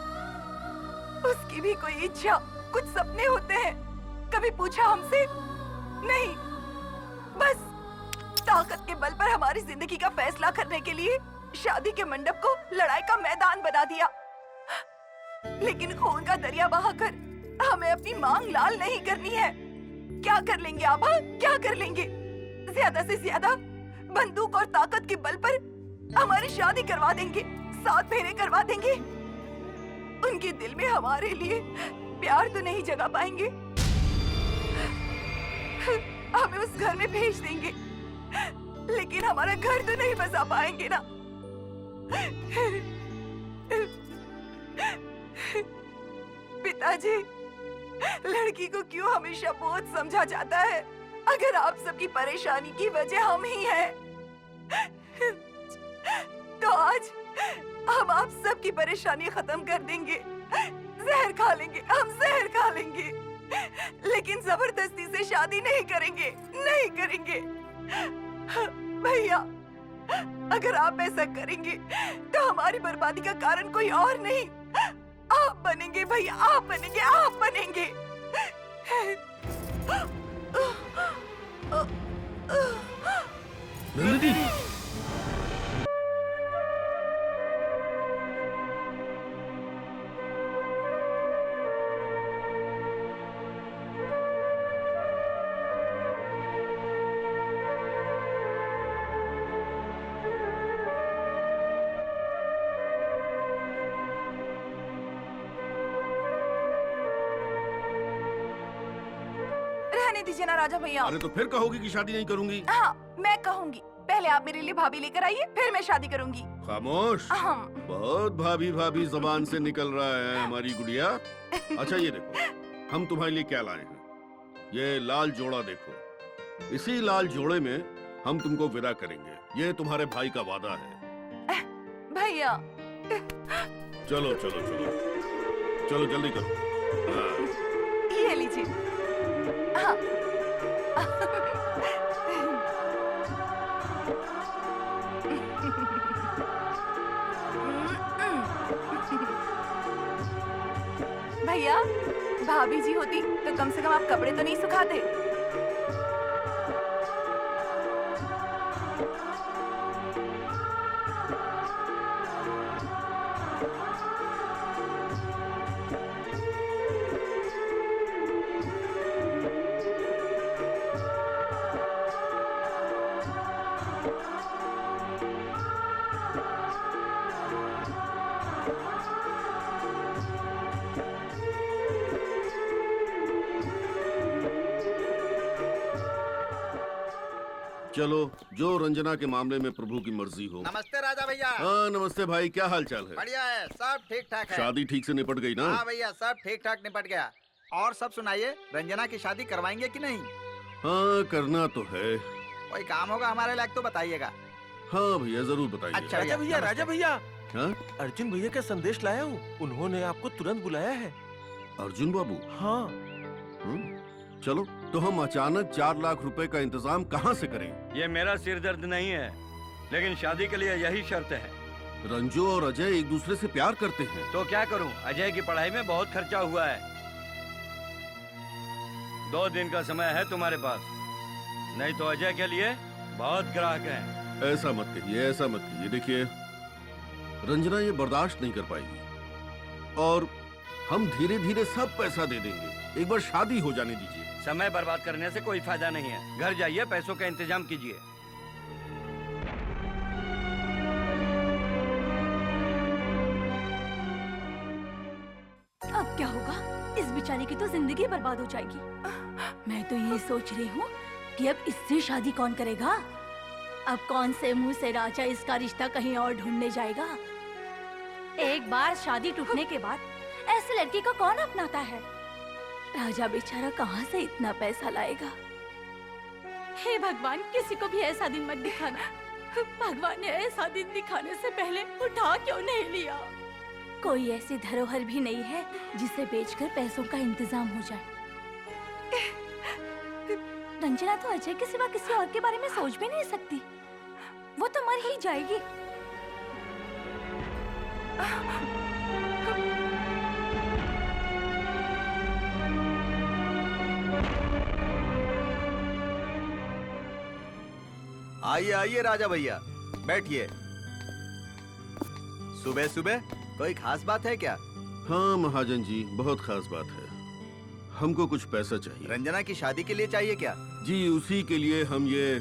उसकी भी कोई इच्छा, कुछ सपने होते हैं। कभी पूछा हमसे? नहीं। बस ताकत के बल पर हमारी जिंदगी का फैसला करने के लिए शादी के मंडप को लड़ाई का मैदान बना दिया। लेकिन खून का दरिया बहाकर हमें अपनी मांग लाल नहीं करनी है। क्या कर लेंगे आप? क्या कर लेंगे? ज्यादा से ज्यादा बंदूक और ताकत के बल पर हमारी शादी करवा देंगे, 7 फेरे करवा देंगे। उनके दिल में हमारे लिए प्यार तो नहीं जगा पाएंगे, हमें उस घर में भेज देंगे, लेकिन हमारा घर तो नहीं बसा पाएंगे ना। पिताजी, लड़की को क्यों हमेशा बोझ समझा जाता है? अगर आप सबकी परेशानी की वजह हम ही हैं, तो आज हम आप सबकी परेशानी खत्म कर देंगे। जहर खा लेंगे, हम जहर खा लेंगे, लेकिन जबरदस्ती से शादी नहीं करेंगे, नहीं करेंगे। भैया, अगर आप ऐसा करेंगे तो हमारी बर्बादी का कारण कोई और नहीं, आप बनेंगे भैया, आप बनेंगे, आप बनेंगे। दीजिए ना राजा भैया। अरे तो फिर कहोगी कि शादी नहीं करूंगी? हाँ, मैं कहूंगी। पहले आप मेरे लिए भाभी लेकर आइए, फिर मैं शादी करूंगी। खामोश। बहुत भाभी भाभी जबान से निकल रहा है हमारी गुड़िया। अच्छा ये देखो, हम तुम्हारे लिए क्या लाए हैं। ये लाल जोड़ा देखो। इसी लाल जोड़े में हम तुमको विदा करेंगे। ये तुम्हारे भाई का वादा है। भैया चलो चलो चलो चलो जल्दी करो। ये लीजिए। हाँ। भैया, भाभी जी होती तो कम से कम आप कपड़े तो नहीं सुखाते। चलो, जो रंजना के मामले में प्रभु की मर्जी हो। नमस्ते राजा भैया। हाँ नमस्ते भाई, क्या हाल चाल है? बढ़िया है, सब ठीक ठाक है। शादी ठीक से निपट गई ना? हाँ भैया, सब ठीक ठाक निपट गया। और सब सुनाइए, रंजना की शादी करवाएंगे कि नहीं? हाँ करना तो है। कोई काम होगा हमारे लायक तो बताइएगा। हाँ भैया जरूर बताइए। अच्छा राजा भैया, राजा भैया, हाँ? अर्जुन भैया का संदेश लाया हूँ। उन्होंने आपको तुरंत बुलाया है। अर्जुन बाबू? हाँ। चलो, तो हम अचानक 4 लाख रुपए का इंतजाम कहाँ से करें? ये मेरा सिर दर्द नहीं है, लेकिन शादी के लिए यही शर्त है। रंजू और अजय एक दूसरे से प्यार करते हैं। तो क्या करूं? अजय की पढ़ाई में बहुत खर्चा हुआ है। 2 दिन का समय है तुम्हारे पास, नहीं तो अजय के लिए बहुत ग्राहक हैं। ऐसा मत कहिए, ऐसा मत कहिए। देखिए, रंजना ये बर्दाश्त नहीं कर पाएगी और हम धीरे धीरे सब पैसा दे देंगे। एक बार शादी हो जाने दीजिए। समय बर्बाद करने से कोई फायदा नहीं है। घर जाइए, पैसों का इंतजाम कीजिए। अब क्या होगा? इस बेचारे की तो जिंदगी बर्बाद हो जाएगी। मैं तो ये सोच रही हूँ कि अब इससे शादी कौन करेगा? अब कौन से मुंह से राजा इसका रिश्ता कहीं और ढूंढने जाएगा? एक बार शादी टूटने के बाद ऐसे लड़की को कौन अपनाता है? राजा बेचारा कहाँ से इतना पैसा लाएगा? हे भगवान, किसी को भी ऐसा दिन मत दिखाना। भगवान ने ऐसा दिन दिखाने से पहले उठा क्यों नहीं लिया? कोई ऐसी धरोहर भी नहीं है जिसे बेचकर पैसों का इंतजाम हो जाए। रंजना तो अजय के सिवा किसी और के बारे में सोच भी नहीं सकती। वो तो मर ही जाएगी। आइए आइए राजा भैया, बैठिए। सुबह सुबह कोई खास बात है क्या? हाँ महाजन जी, बहुत खास बात है। हमको कुछ पैसा चाहिए। रंजना की शादी के लिए चाहिए क्या? जी, उसी के लिए हम ये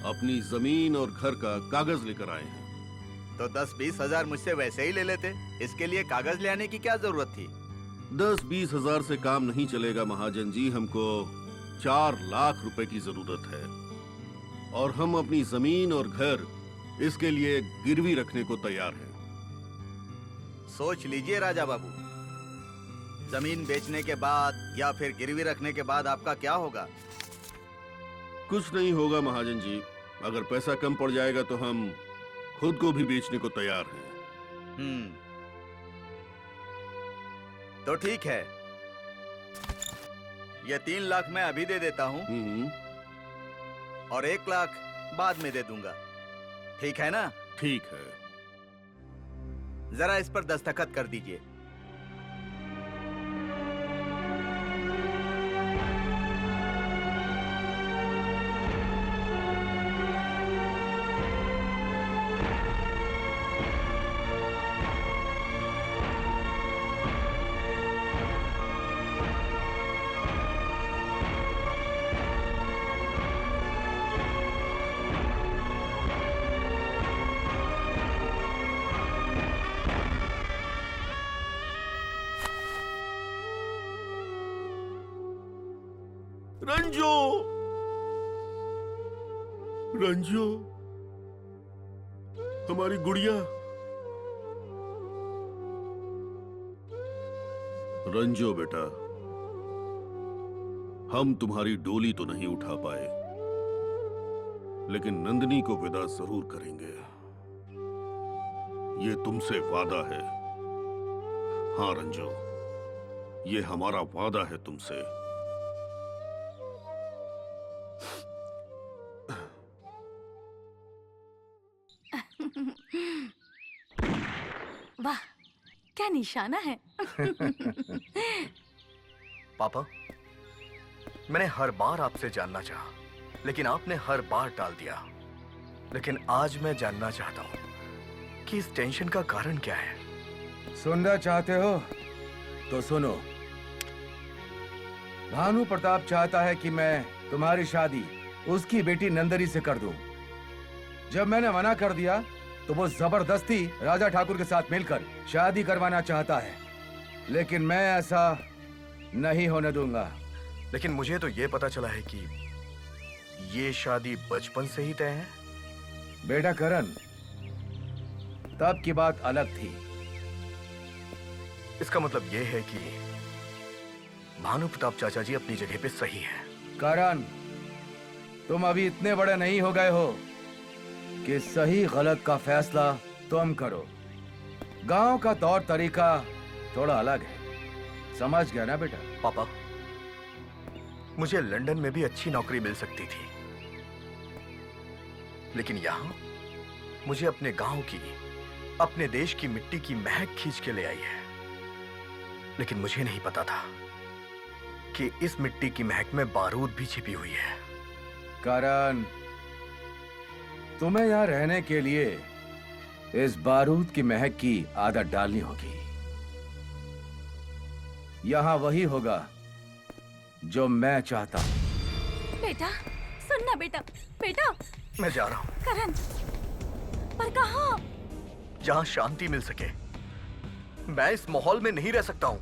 अपनी जमीन और घर का कागज लेकर आए हैं। तो 10-20 हजार मुझसे वैसे ही ले लेते। इसके लिए कागज ले आने की क्या जरूरत थी? 10-20 हजार से काम नहीं चलेगा महाजन जी। हमको 4 लाख रुपए की जरूरत है और हम अपनी जमीन और घर इसके लिए गिरवी रखने को तैयार हैं। सोच लीजिए राजा बाबू, जमीन बेचने के बाद या फिर गिरवी रखने के बाद आपका क्या होगा? कुछ नहीं होगा महाजन जी। अगर पैसा कम पड़ जाएगा तो हम खुद को भी बेचने को तैयार हैं। तो ठीक है, ये 3 लाख मैं अभी दे देता हूँ और 1 लाख बाद में दे दूंगा। ठीक है ना? ठीक है। जरा इस पर दस्तखत कर दीजिए। रंजू, रंजू, हमारी गुड़िया। रंजू बेटा, हम तुम्हारी डोली तो नहीं उठा पाए, लेकिन नंदिनी को विदा जरूर करेंगे। ये तुमसे वादा है। हाँ रंजू, ये हमारा वादा है तुमसे। वाह, क्या निशाना है। पापा, मैंने हर बार आपसे जानना चाहा, लेकिन आपने हर बार टाल दिया। लेकिन आज मैं जानना चाहता हूं कि इस टेंशन का कारण क्या है। सुनना चाहते हो तो सुनो। भानु प्रताप चाहता है कि मैं तुम्हारी शादी उसकी बेटी नंदनी से कर दूं। जब मैंने मना कर दिया तो वो जबरदस्ती राजा ठाकुर के साथ मिलकर शादी करवाना चाहता है, लेकिन मैं ऐसा नहीं होने दूंगा। लेकिन मुझे तो ये पता चला है कि ये शादी बचपन से ही तय है। बेटा करण, तब की बात अलग थी। इसका मतलब ये है कि भानु प्रताप चाचा जी अपनी जगह पे सही है। करण, तुम अभी इतने बड़े नहीं हो गए हो कि सही गलत का फैसला तुम करो। गांव का तौर तरीका थोड़ा अलग है, समझ गया ना बेटा? पापा, मुझे लंदन में भी अच्छी नौकरी मिल सकती थी, लेकिन यहां मुझे अपने गांव की, अपने देश की मिट्टी की महक खींच के ले आई है। लेकिन मुझे नहीं पता था कि इस मिट्टी की महक में बारूद भी छिपी हुई है। करण, तुम्हें यहां रहने के लिए इस बारूद की महक की आदत डालनी होगी। यहां वही होगा जो मैं चाहता हूं। बेटा, सुनना बेटा, बेटा। मैं जा रहा हूं। करण, पर कहाँ? जहां शांति मिल सके। मैं इस माहौल में नहीं रह सकता हूं।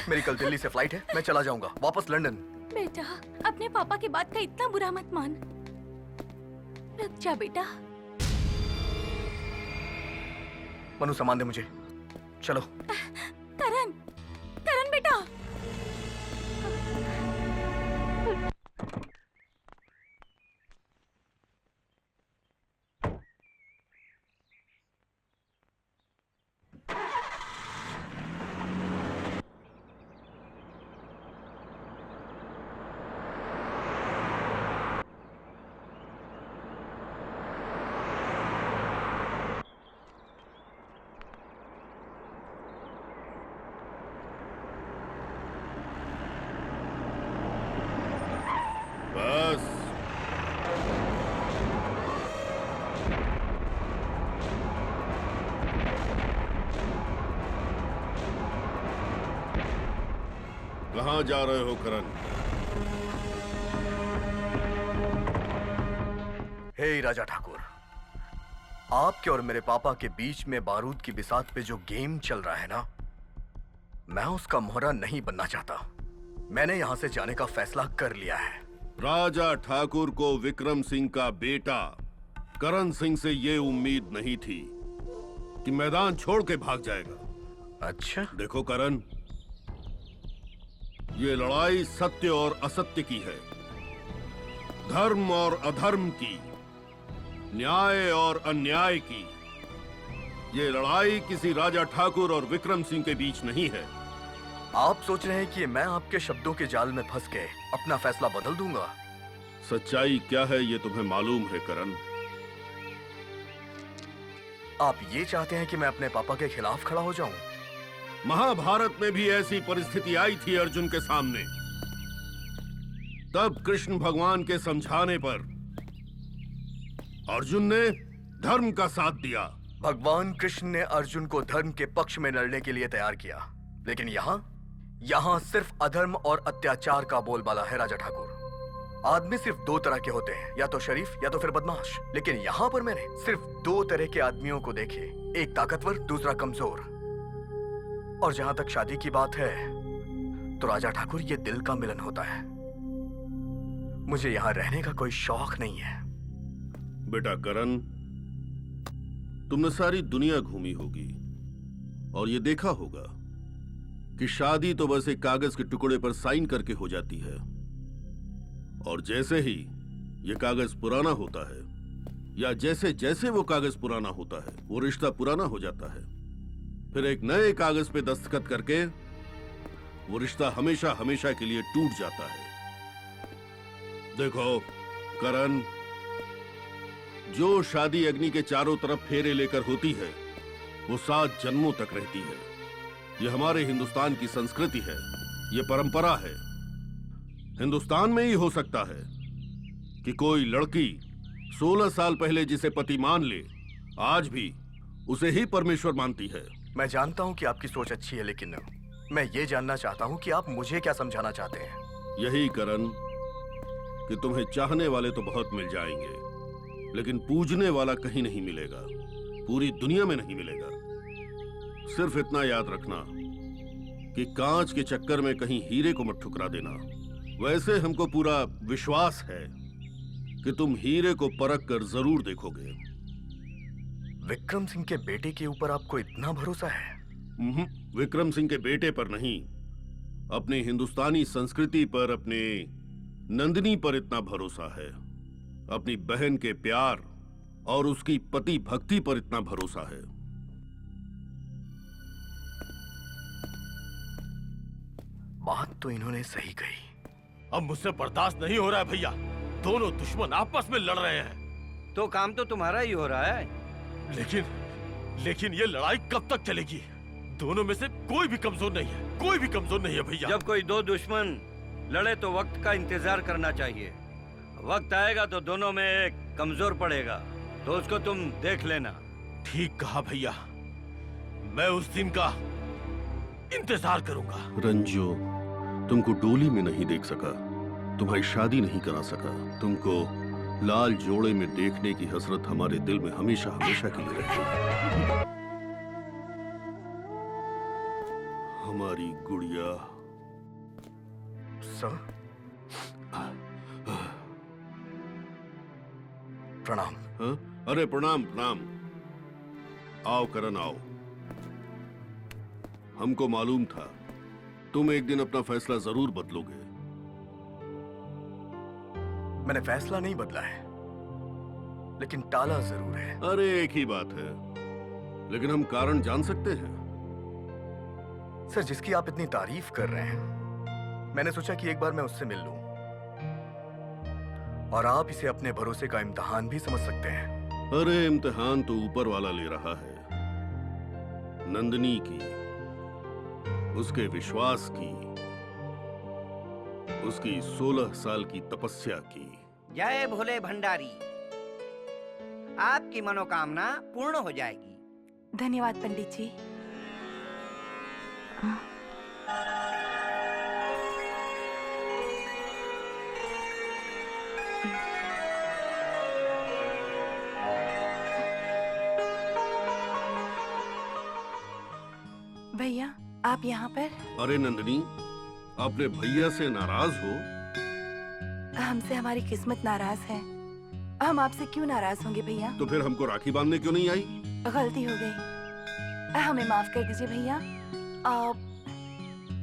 मेरी कल दिल्ली से फ्लाइट है, मैं चला जाऊंगा वापस लंदन। बेटा, अपने पापा की बात का इतना बुरा मत मान। रुक जा बेटा। मनु, सामान दे मुझे, चलो। करण, करण बेटा। बस कहां जा रहे हो करण? हे राजा ठाकुर, आपके और मेरे पापा के बीच में बारूद की बिसात पे जो गेम चल रहा है ना, मैं उसका मोहरा नहीं बनना चाहता। मैंने यहां से जाने का फैसला कर लिया है। राजा ठाकुर को विक्रम सिंह का बेटा करण सिंह से ये उम्मीद नहीं थी कि मैदान छोड़ के भाग जाएगा। अच्छा, देखो करण, ये लड़ाई सत्य और असत्य की है, धर्म और अधर्म की, न्याय और अन्याय की। ये लड़ाई किसी राजा ठाकुर और विक्रम सिंह के बीच नहीं है। आप सोच रहे हैं कि मैं आपके शब्दों के जाल में फंस के अपना फैसला बदल दूंगा? सच्चाई क्या है ये तुम्हें मालूम है करण? आप ये चाहते हैं कि मैं अपने पापा के खिलाफ खड़ा हो जाऊं? महाभारत में भी ऐसी परिस्थिति आई थी अर्जुन के सामने। तब कृष्ण भगवान के समझाने पर अर्जुन ने धर्म का साथ दिया। भगवान कृष्ण ने अर्जुन को धर्म के पक्ष में लड़ने के लिए तैयार किया, लेकिन यहाँ सिर्फ अधर्म और अत्याचार का बोलबाला है राजा ठाकुर। आदमी सिर्फ दो तरह के होते हैं, या तो शरीफ या तो फिर बदमाश। लेकिन यहाँ पर मैंने सिर्फ दो तरह के आदमियों को देखे, एक ताकतवर, दूसरा कमजोर। और जहां तक शादी की बात है तो राजा ठाकुर, ये दिल का मिलन होता है। मुझे यहाँ रहने का कोई शौक नहीं है। बेटा करण, तुमने सारी दुनिया घूमी होगी और ये देखा होगा कि शादी तो बस एक कागज के टुकड़े पर साइन करके हो जाती है, और जैसे ही ये कागज पुराना होता है या जैसे जैसे वो कागज पुराना होता है वो रिश्ता पुराना हो जाता है। फिर एक नए कागज पे दस्तखत करके वो रिश्ता हमेशा हमेशा के लिए टूट जाता है। देखो करण, जो शादी अग्नि के चारों तरफ फेरे लेकर होती है वो 7 जन्मों तक रहती है। ये हमारे हिंदुस्तान की संस्कृति है, ये परंपरा है। हिंदुस्तान में ही हो सकता है कि कोई लड़की 16 साल पहले जिसे पति मान ले, आज भी उसे ही परमेश्वर मानती है। मैं जानता हूँ कि आपकी सोच अच्छी है, लेकिन मैं ये जानना चाहता हूँ कि आप मुझे क्या समझाना चाहते हैं। यही करण कि तुम्हें चाहने वाले तो बहुत मिल जाएंगे, लेकिन पूजने वाला कहीं नहीं मिलेगा, पूरी दुनिया में नहीं मिलेगा। सिर्फ इतना याद रखना कि कांच के चक्कर में कहीं हीरे को मत ठुकरा देना। वैसे हमको पूरा विश्वास है कि तुम हीरे को परख कर जरूर देखोगे। विक्रम सिंह के बेटे के ऊपर आपको इतना भरोसा है? विक्रम सिंह के बेटे पर नहीं, अपनी हिंदुस्तानी संस्कृति पर, अपने नंदिनी पर इतना भरोसा है। अपनी बहन के प्यार और उसकी पति भक्ति पर इतना भरोसा है। बात तो इन्होंने सही कही। अब मुझसे बर्दाश्त नहीं हो रहा है भैया, दोनों दुश्मन आपस में लड़ रहे हैं। तो काम तो तुम्हारा ही हो रहा है। लेकिन ये लड़ाई कब तक चलेगी? दोनों में से कोई भी कमजोर नहीं है, कोई भी कमजोर नहीं है भैया। जब कोई दो दुश्मन लड़े तो वक्त का इंतजार करना चाहिए। वक्त आएगा तो दोनों में एक कमजोर पड़ेगा, तो उसको तुम देख लेना। ठीक कहा भैया, मैं उस दिन का इंतजार करूंगा। रंजो, तुमको डोली में नहीं देख सका, तुम्हारी शादी नहीं करा सका, तुमको लाल जोड़े में देखने की हसरत हमारे दिल में हमेशा हमेशा के लिए रहेगी। हमारी गुड़िया। सर, प्रणाम। हाँ? अरे प्रणाम प्रणाम। आओ करण आओ। हमको मालूम था तुम एक दिन अपना फैसला जरूर बदलोगे। मैंने फैसला नहीं बदला है, लेकिन टाला जरूर है। अरे एक ही बात है, लेकिन हम कारण जान सकते हैं? सर, जिसकी आप इतनी तारीफ कर रहे हैं, मैंने सोचा कि एक बार मैं उससे मिल लूं, और आप इसे अपने भरोसे का इम्तिहान भी समझ सकते हैं। अरे इम्तिहान तो ऊपर वाला ले रहा है, नंदिनी की, उसके विश्वास की, उसकी 16 साल की तपस्या की। जय भोले भंडारी, आपकी मनोकामना पूर्ण हो जाएगी। धन्यवाद पंडित जी। भैया, आप यहाँ पर? अरे नंदिनी, अपने भैया से नाराज हो? हमसे हमारी किस्मत नाराज है। हम आपसे क्यों नाराज होंगे भैया? तो फिर हमको राखी बांधने क्यों नहीं आई? गलती हो गई, हमें माफ कर दीजिए भैया। आप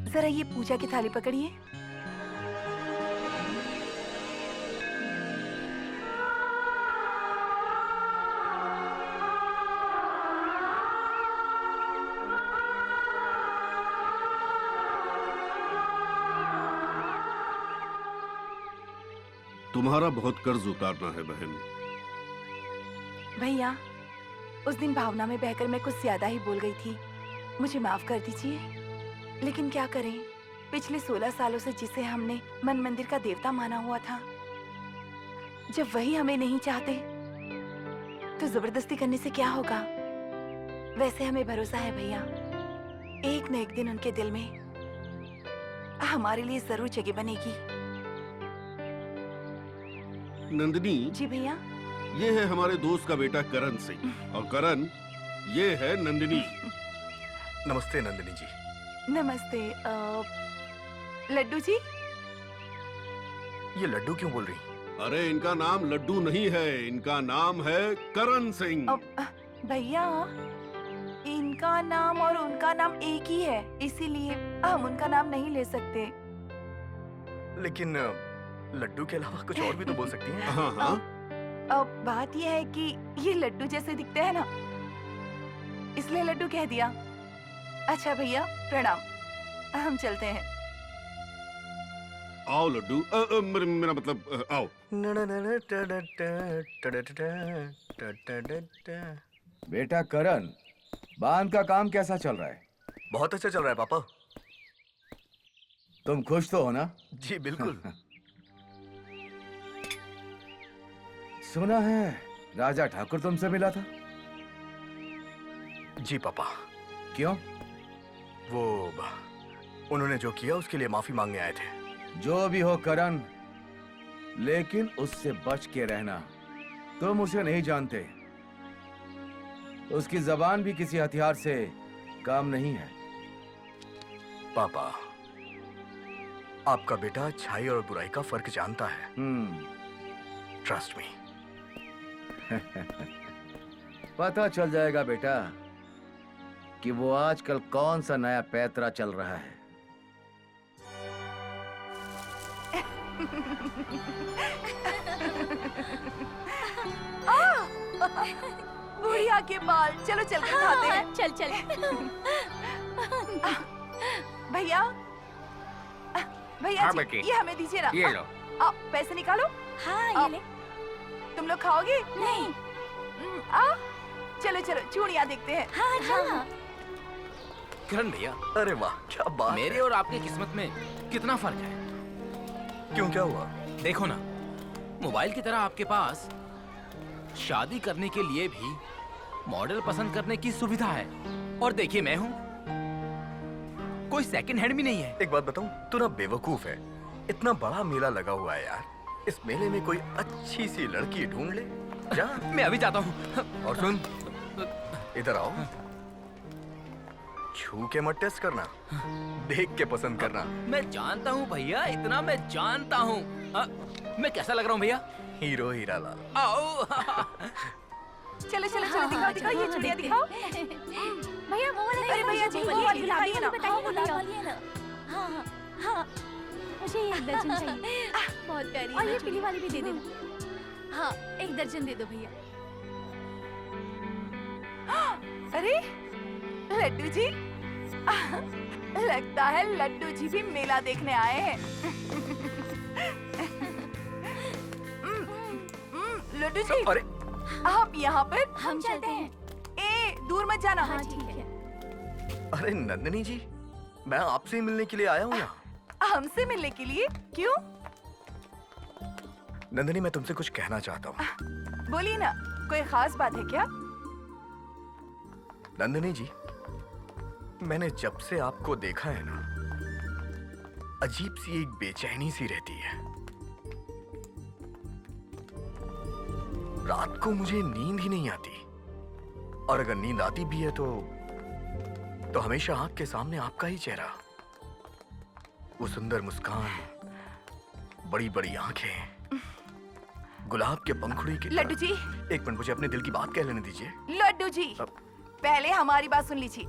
जरा ये पूजा की थाली पकड़िए। तुम्हारा बहुत कर्ज उतारना है बहन। भैया, उस दिन भावना में बहकर मैं कुछ ज्यादा ही बोल गई थी, मुझे माफ कर दीजिए। लेकिन क्या करें, पिछले 16 सालों से जिसे हमने मन मंदिर का देवता माना हुआ था, जब वही हमें नहीं चाहते तो जबरदस्ती करने से क्या होगा। वैसे हमें भरोसा है भैया, एक न एक दिन उनके दिल में हमारे लिए जरूर जगह बनेगी। नंदिनी जी भैया। ये है हमारे दोस्त का बेटा करण सिंह, और करण ये है नंदिनी। नमस्ते नंदिनी जी। नमस्ते। लड्डू जी, ये लड्डू क्यों बोल रही? अरे इनका नाम लड्डू नहीं है, इनका नाम है करण सिंह। भैया, इनका नाम और उनका नाम एक ही है, इसीलिए हम उनका नाम नहीं ले सकते। लेकिन लड्डू के अलावा कुछ और भी तो बोल सकती हैं। हाँ हाँ। अब बात यह है कि ये लड्डू जैसे दिखते हैं ना, इसलिए लड्डू कह दिया। अच्छा भैया, प्रणाम, हम चलते हैं। आओ लड्डू, मेरा मतलब आओ। बेटा करण, बांध का काम कैसा चल रहा है? बहुत अच्छा चल रहा है पापा। तुम खुश तो हो ना? जी बिल्कुल। सुना है राजा ठाकुर तुमसे मिला था? जी पापा। क्यों? वो उन्होंने जो किया उसके लिए माफी मांगने आए थे। जो भी हो करण, लेकिन उससे बच के रहना। तुम उसे नहीं जानते, उसकी जबान भी किसी हथियार से काम नहीं है। पापा, आपका बेटा अच्छाई और बुराई का फर्क जानता है। Trust me. पता चल जाएगा बेटा कि वो आजकल कौन सा नया पैतरा चल रहा है। बुढ़िया के बाल, चलो चल कर खाते हैं। चल चल। भैया, भैया हाँ जी, बेटी। ये हमें दीजिए ना। ये लो। पैसे निकालो। हाँ ये ले। तुम लोग खाओगे? नहीं। चलो चलो चूड़ियाँ देखते हैं। हाँ हाँ। किरण भैया, अरे वाह, क्या बात मेरे है। और आपकी किस्मत में कितना फर्क है। क्यों, क्या हुआ? देखो ना, मोबाइल की तरह आपके पास शादी करने के लिए भी मॉडल पसंद करने की सुविधा है, और देखिए मैं हूँ, कोई सेकंड हैंड भी नहीं है। एक बात बताऊं, तू ना बेवकूफ है। इतना बड़ा मेला लगा हुआ है यार, इस मेले में कोई अच्छी सी लड़की ढूंढ ले जा। मैं अभी जाता हूँ। और सुन, इधर आओ। छू के मत टेस्ट करना, देख के पसंद करना। मैं जानता हूँ भैया, इतना मैं जानता हूँ। मैं कैसा लग रहा हूँ भैया? हीरो हीरा लाल। आओ। चलो चलो चलो, दिखाओ दिखाओ, ये चूड़ियाँ दिखाओ। भैया वो वाला। अरे भैया जी, वो वाली गुलाबी है ना। हाँ हाँ हाँ, मुझे ये 1 दर्जन चाहिए। बहुत प्यारी। और ये पीली वाली भी दे देना। हाँ, 1 दर्जन दे दो भैया। अरे लड्डू जी, लगता है लड्डू जी भी मेला देखने आए हैं। लड्डू जी, अरे आप यहाँ पर? हम चलते हैं। ए, दूर मत जाना। हाँ ठीक है। अरे नंदिनी जी, मैं आपसे ही मिलने के लिए आया हूँ यहाँ। हमसे मिलने के लिए? क्यों? नंदिनी, मैं तुमसे कुछ कहना चाहता हूँ। बोलिए ना, कोई खास बात है क्या? नंदिनी जी, मैंने जब से आपको देखा है ना, अजीब सी एक बेचैनी सी रहती है। रात को मुझे नींद ही नहीं आती, और अगर नींद आती भी है तो हमेशा आंख के सामने आपका ही चेहरा, वो सुंदर मुस्कान, बड़ी बड़ी आंखें, गुलाब के पंखुड़ी की। लड्डू जी, एक मिनट, मुझे अपने दिल की बात कह लेने दीजिए। लड्डू जी, पहले हमारी बात सुन लीजिए।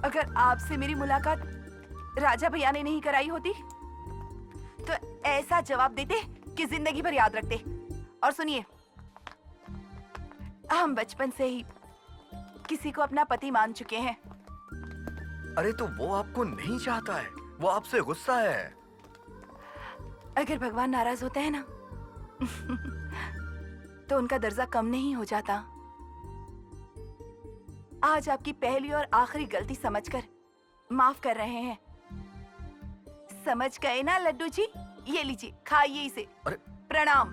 अगर आपसे मेरी मुलाकात राजा भैया ने नहीं कराई होती तो ऐसा जवाब देते कि जिंदगी भर याद रखते। और सुनिए, हम बचपन से ही किसी को अपना पति मान चुके हैं। अरे तो वो आपको नहीं चाहता है, वो आपसे गुस्सा है। अगर भगवान नाराज होते हैं ना तो उनका दर्जा कम नहीं हो जाता। आज आपकी पहली और आखिरी गलती समझकर माफ कर रहे हैं। समझ गए ना लड्डू जी? ये लीजिए, खाइए इसे। अरे प्रणाम।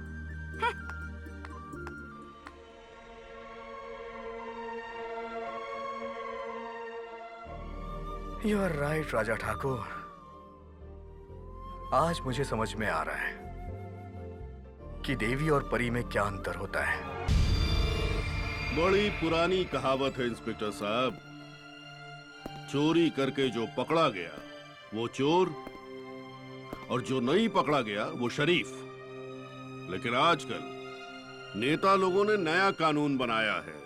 यू आर राइट राजा ठाकुर। आज मुझे समझ में आ रहा है कि देवी और परी में क्या अंतर होता है। बड़ी पुरानी कहावत है इंस्पेक्टर साहब, चोरी करके जो पकड़ा गया वो चोर और जो नहीं पकड़ा गया वो शरीफ। लेकिन आजकल नेता लोगों ने नया कानून बनाया है,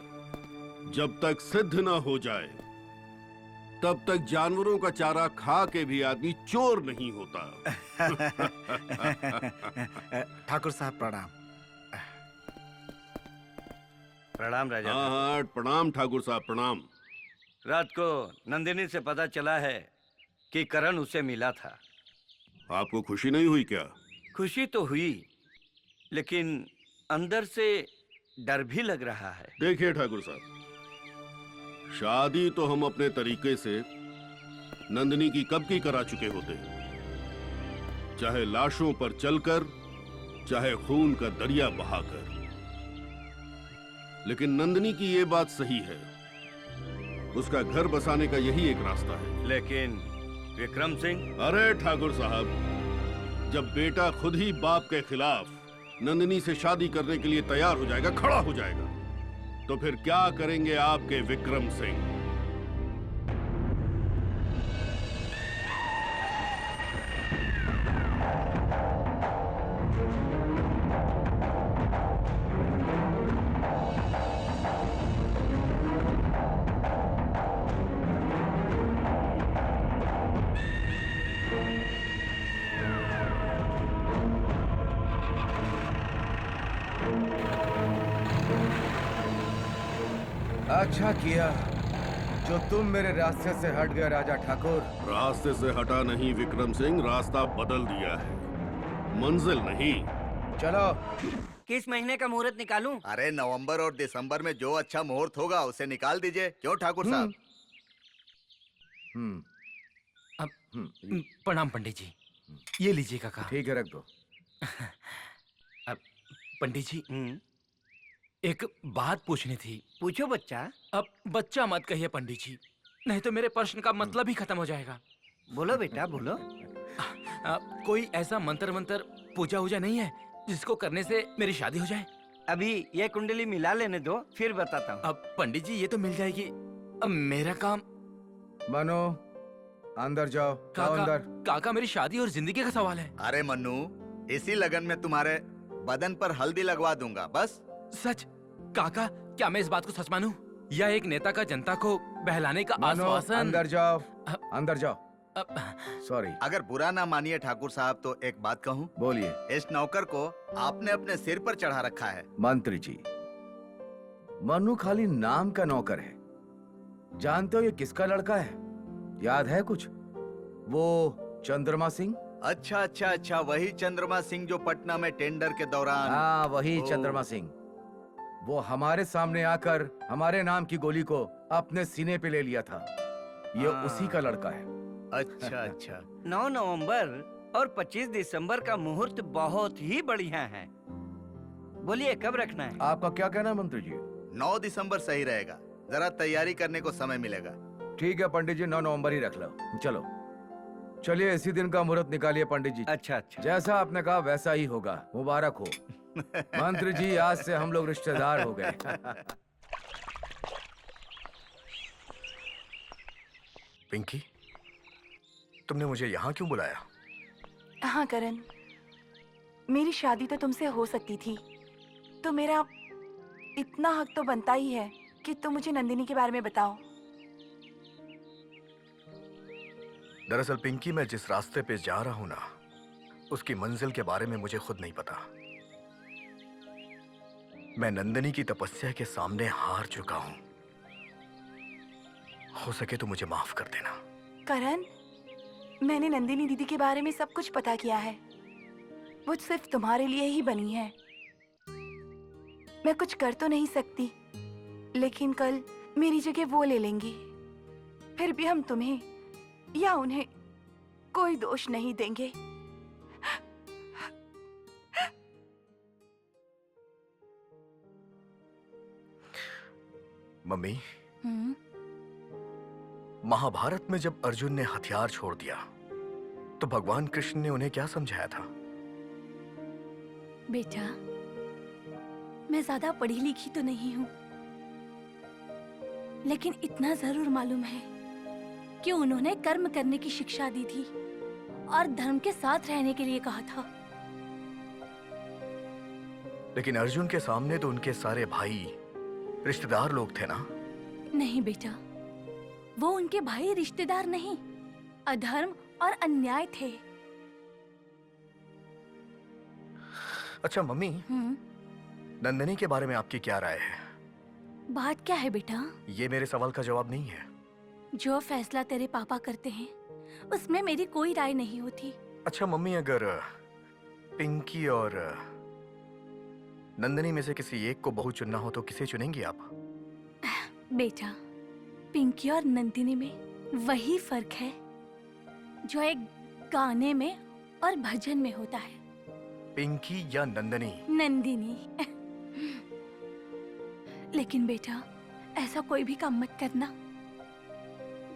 जब तक सिद्ध ना हो जाए तब तक जानवरों का चारा खा के भी आदमी चोर नहीं होता। ठाकुर साहब प्रणाम। प्रणाम राजा। हाँ हाँ, प्रणाम ठाकुर साहब, प्रणाम। रात को नंदिनी से पता चला है कि करण उसे मिला था। आपको खुशी नहीं हुई क्या? खुशी तो हुई, लेकिन अंदर से डर भी लग रहा है। देखिए ठाकुर साहब, शादी तो हम अपने तरीके से नंदिनी की कब की करा चुके होते हैं, चाहे लाशों पर चलकर, चाहे खून का दरिया बहाकर। लेकिन नंदिनी की ये बात सही है, उसका घर बसाने का यही एक रास्ता है। लेकिन विक्रम सिंह? अरे ठाकुर साहब, जब बेटा खुद ही बाप के खिलाफ नंदिनी से शादी करने के लिए तैयार हो जाएगा, खड़ा हो जाएगा, तो फिर क्या करेंगे आपके विक्रम सिंह? अच्छा किया जो तुम मेरे रास्ते से हट गए राजा ठाकुर। रास्ते से हटा नहीं विक्रम सिंह, रास्ता बदल दिया है, मंजिल नहीं। चलो। किस महीने का मुहूर्त निकालूं? अरे नवंबर और दिसंबर में जो अच्छा मुहूर्त होगा उसे निकाल दीजिए। क्यों ठाकुर साहब? प्रणाम पंडित जी। ये लीजिए काका। ठीक है, रख दो। पंडित जी, एक बात पूछनी थी। पूछो बच्चा। अब बच्चा मत कहिए पंडित जी, नहीं तो मेरे प्रश्न का मतलब ही खत्म हो जाएगा। बोलो बेटा बोलो। कोई ऐसा मंत्र पूजा वूजा नहीं है जिसको करने से मेरी शादी हो जाए? अभी ये कुंडली मिला लेने दो, फिर बताता हूँ। अब पंडित जी ये तो मिल जाएगी, अब मेरा काम। मनो, अंदर जाओ। काका, अंदर। काका मेरी शादी और जिंदगी का सवाल है। अरे मन्नू, इसी लगन में तुम्हारे बदन पर हल्दी लगवा दूंगा, बस। सच? काका, क्या मैं इस बात को सच मानूं? या एक नेता का जनता को बहलाने का आश्वासन? अंदर जाओ, अंदर जाओ। सॉरी। अगर बुरा ना मानिए ठाकुर साहब तो एक बात कहूँ? बोलिए। इस नौकर को आपने अपने सिर पर चढ़ा रखा है। मंत्री जी, मनु खाली नाम का नौकर है। जानते हो ये किसका लड़का है? याद है कुछ? वो चंद्रमा सिंह। अच्छा अच्छा अच्छा, वही चंद्रमा सिंह जो पटना में टेंडर के दौरान। हाँ, वही चंद्रमा सिंह। वो हमारे सामने आकर हमारे नाम की गोली को अपने सीने पे ले लिया था। ये उसी का लड़का है। अच्छा अच्छा। 9 नवंबर और 25 दिसंबर का मुहूर्त बहुत ही बढ़िया है। बोलिए कब रखना है? आपका क्या कहना है मंत्री जी? 9 दिसंबर सही रहेगा, जरा तैयारी करने को समय मिलेगा। ठीक है पंडित जी, 9 नवंबर ही रख लो। चलो चलिए, इसी दिन का मुहूर्त निकालिए पंडित जी। अच्छा अच्छा, जैसा आपने कहा वैसा ही होगा। मुबारक हो मंत्री जी, आज से हम लोग रिश्तेदार हो गए। पिंकी, तुमने मुझे यहाँ क्यों बुलाया? हाँ करण, मेरी शादी तो तुमसे हो सकती थी, तो मेरा इतना हक तो बनता ही है कि तुम मुझे नंदिनी के बारे में बताओ। दरअसल पिंकी, मैं जिस रास्ते पे जा रहा हूं ना, उसकी मंजिल के बारे में मुझे खुद नहीं पता। मैं नंदिनी की तपस्या के सामने हार चुका हूं। हो सके तो मुझे माफ कर देना। करण, मैंने नंदिनी दीदी के बारे में सब कुछ पता किया है। वो सिर्फ तुम्हारे लिए ही बनी है। मैं कुछ कर तो नहीं सकती, लेकिन कल मेरी जगह वो ले लेंगी। फिर भी हम तुम्हें या उन्हें कोई दोष नहीं देंगे। मम्मी, महाभारत में जब अर्जुन ने हथियार छोड़ दिया तो भगवान कृष्ण ने उन्हें क्या समझाया था? बेटा, मैं ज्यादा पढ़ी लिखी तो नहीं हूँ, लेकिन इतना जरूर मालूम है कि उन्होंने कर्म करने की शिक्षा दी थी और धर्म के साथ रहने के लिए कहा था। लेकिन अर्जुन के सामने तो उनके सारे भाई रिश्तेदार लोग थे ना। नहीं बेटा, वो उनके भाई रिश्तेदार नहीं, अधर्म और अन्याय थे। अच्छा मम्मी, नंदिनी के बारे में आपकी क्या राय है? बात क्या है बेटा? ये मेरे सवाल का जवाब नहीं है। जो फैसला तेरे पापा करते हैं उसमें मेरी कोई राय नहीं होती। अच्छा मम्मी, अगर पिंकी और नंदिनी में से किसी एक को बहू चुनना हो तो किसे चुनेंगी आप? बेटा, पिंकी और नंदिनी में वही फर्क है जो एक गाने में और भजन में होता है। पिंकी या नंदिनी? नंदिनी। लेकिन बेटा, ऐसा कोई भी काम मत करना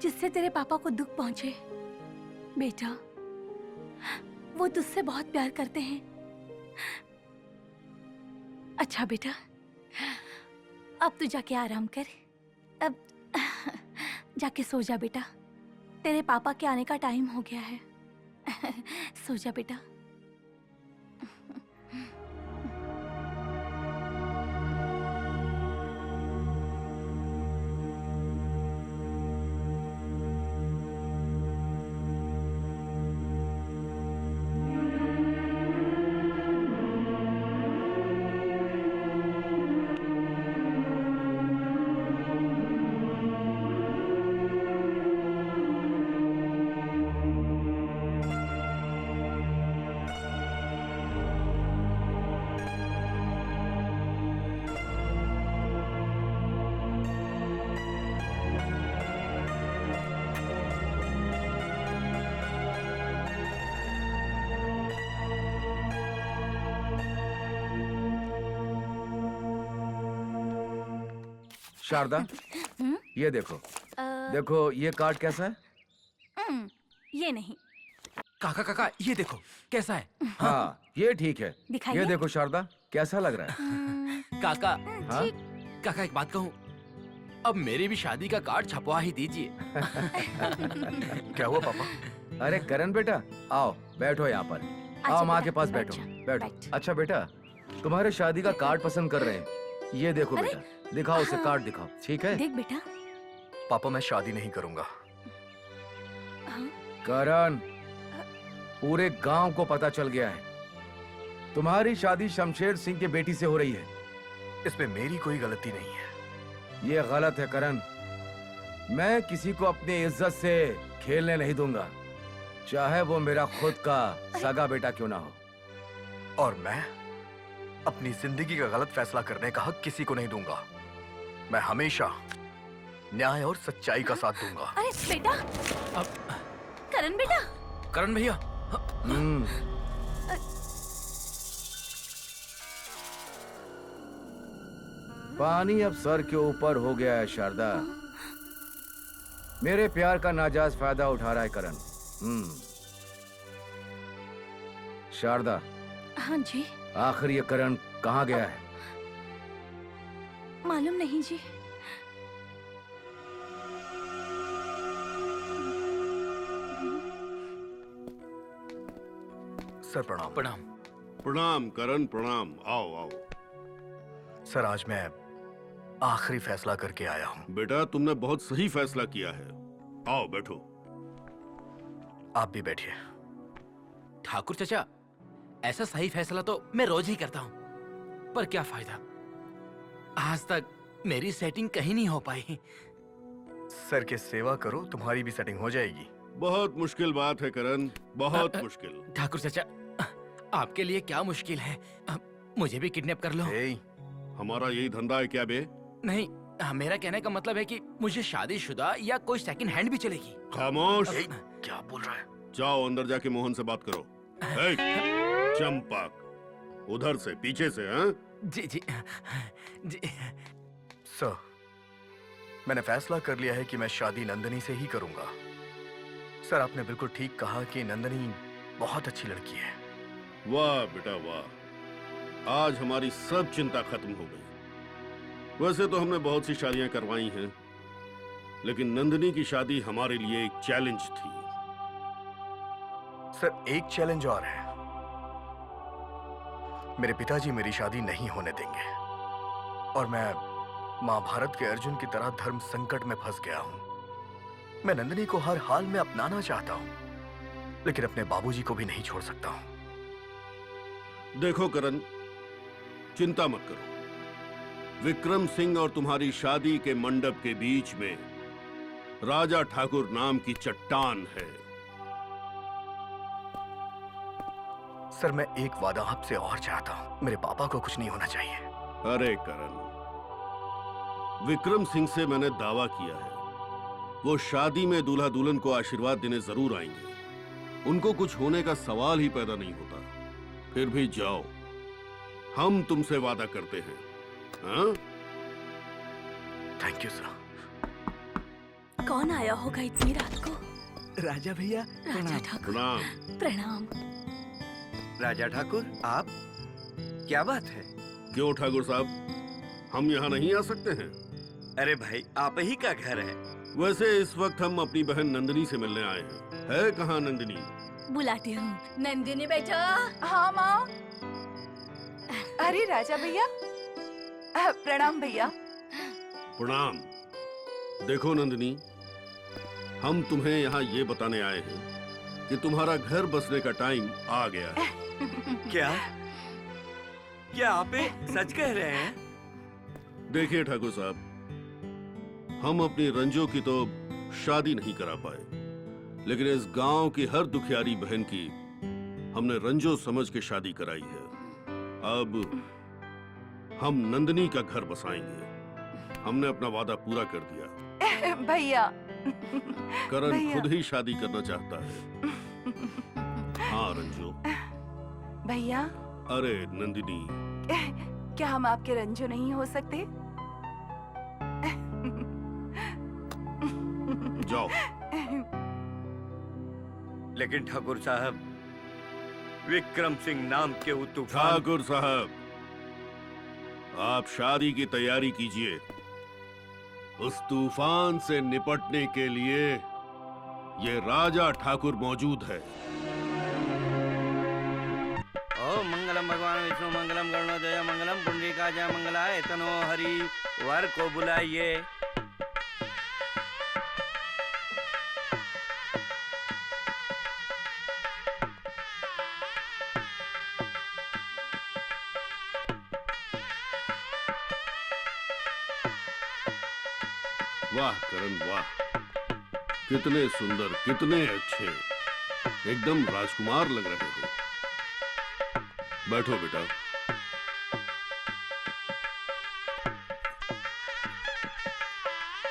जिससे तेरे पापा को दुख पहुंचे। बेटा, वो तुझसे बहुत प्यार करते हैं। अच्छा बेटा, अब तू जाके आराम कर। अब जाके सो जा बेटा, तेरे पापा के आने का टाइम हो गया है। सो जा बेटा। शारदा, ये देखो। देखो ये कार्ड कैसा है? ये नहीं। काका काका, ये देखो कैसा है। हाँ ये ठीक है। दिखाइए। ये देखो शारदा, कैसा लग रहा है? काका, हाँ? काका एक बात कहूँ, अब मेरी भी शादी का कार्ड छपवा ही दीजिए। क्या हुआ पापा? अरे करण बेटा, आओ बैठो यहाँ पर। आओ माँ के पास बैठो। बैठो। अच्छा बेटा, तुम्हारे शादी का कार्ड पसंद कर रहे हैं। ये देखो बेटा, दिखाओ उसे कार्ड दिखाओ। ठीक है? देख बेटा। पापा मैं शादी नहीं करूंगा। करण, पूरे गांव को पता चल गया है तुम्हारी शादी शमशेर सिंह की बेटी से हो रही है। इसमें मेरी कोई गलती नहीं है। ये गलत है करण। मैं किसी को अपनी इज्जत से खेलने नहीं दूंगा, चाहे वो मेरा खुद का सगा बेटा क्यों ना हो। और मैं अपनी जिंदगी का गलत फैसला करने का हक किसी को नहीं दूंगा। मैं हमेशा न्याय और सच्चाई का साथ दूंगा। अरे बेटा, करण बेटा। करण भैया। पानी अब सर के ऊपर हो गया है शारदा। मेरे प्यार का नाजायज फायदा उठा रहा है करण। शारदा। हाँ जी। आखिर ये करण कहाँ गया है? मालूम नहीं जी। सर प्रणाम। प्रणाम। प्रणाम करण, प्रणाम। आओ आओ। सर आज मैं आखिरी फैसला करके आया हूँ। बेटा तुमने बहुत सही फैसला किया है। आओ बैठो। आप भी बैठिए। ठाकुर चाचा, ऐसा सही फैसला तो मैं रोज ही करता हूँ, पर क्या फायदा, आज तक मेरी सेटिंग कहीं नहीं हो पाई। सर के सेवा करो, तुम्हारी भी सेटिंग हो जाएगी। बहुत मुश्किल बात है करण, बहुत मुश्किल। ठाकुर चाचा, आपके लिए क्या मुश्किल है? मुझे भी किडनैप कर लो। हमारा यही धंधा है क्या बे? नहीं, मेरा कहने का मतलब है कि मुझे शादीशुदा या कोई सेकंड हैंड भी चलेगी। खामोश। क्या बोल रहा है? जाओ अंदर जाके मोहन से बात करो। चंपक, उधर से पीछे से। हाँ जी जी जी। सर, मैंने फैसला कर लिया है कि मैं शादी नंदिनी से ही करूंगा। सर आपने बिल्कुल ठीक कहा कि नंदिनी बहुत अच्छी लड़की है। वाह बेटा वाह, आज हमारी सब चिंता खत्म हो गई। वैसे तो हमने बहुत सी शादियां करवाई हैं, लेकिन नंदिनी की शादी हमारे लिए एक चैलेंज थी। सर एक चैलेंज और है। मेरे पिताजी मेरी शादी नहीं होने देंगे और मैं महाभारत के अर्जुन की तरह धर्म संकट में फंस गया हूं। मैं नंदिनी को हर हाल में अपनाना चाहता हूं, लेकिन अपने बाबूजी को भी नहीं छोड़ सकता हूं। देखो करण, चिंता मत करो। विक्रम सिंह और तुम्हारी शादी के मंडप के बीच में राजा ठाकुर नाम की चट्टान है। सर मैं एक वादा आपसे और चाहता हूं, मेरे पापा को कुछ नहीं होना चाहिए। अरे करण, विक्रम सिंह से मैंने दावा किया है, वो शादी में दूल्हा दुल्हन को आशीर्वाद देने जरूर आएंगे। उनको कुछ होने का सवाल ही पैदा नहीं होता। फिर भी जाओ, हम तुमसे वादा करते हैं। हाँ? Thank you sir. कौन आया होगा इतनी रात को? राजा भैया राजा ठाकुर। प्रणाम। प्रणाम। राजा ठाकुर, आप? क्या बात है? क्यों ठाकुर साहब, हम यहाँ नहीं आ सकते हैं? अरे भाई, आप ही का घर है। वैसे इस वक्त हम अपनी बहन नंदिनी से मिलने आए हैं। है कहाँ नंदिनी? बुलाती हूँ। नंदिनी बेटा। हाँ माँ। अरे राजा भैया, प्रणाम भैया। प्रणाम। देखो नंदिनी, हम तुम्हें यहाँ ये बताने आए हैं कि तुम्हारा घर बसने का टाइम आ गया है। क्या आप सच कह रहे हैं? देखिए ठाकुर साहब, हम अपनी रंजो की तो शादी नहीं करा पाए, लेकिन इस गांव की हर दुखियारी बहन की हमने रंजो समझ के शादी कराई है। अब हम नंदिनी का घर बसाएंगे। हमने अपना वादा पूरा कर दिया। भैया। करण भैया। खुद ही शादी करना चाहता है। हाँ रंजो। भैया, अरे नंदिनी, क्या हम आपके रंजो नहीं हो सकते? जाओ। लेकिन ठाकुर साहब, विक्रम सिंह नाम के वो तूफान। ठाकुर साहब, आप शादी की तैयारी कीजिए। उस तूफान से निपटने के लिए ये राजा ठाकुर मौजूद है। ओम मंगलम भगवान विष्णु मंगलम गरुणोदय मंगलम पुंडरीकाय मंगलाय तनो हरि। वर को बुलाइए। वाह करण वाह, कितने सुंदर, कितने अच्छे, एकदम राजकुमार लग रहे हो। बैठो बेटा।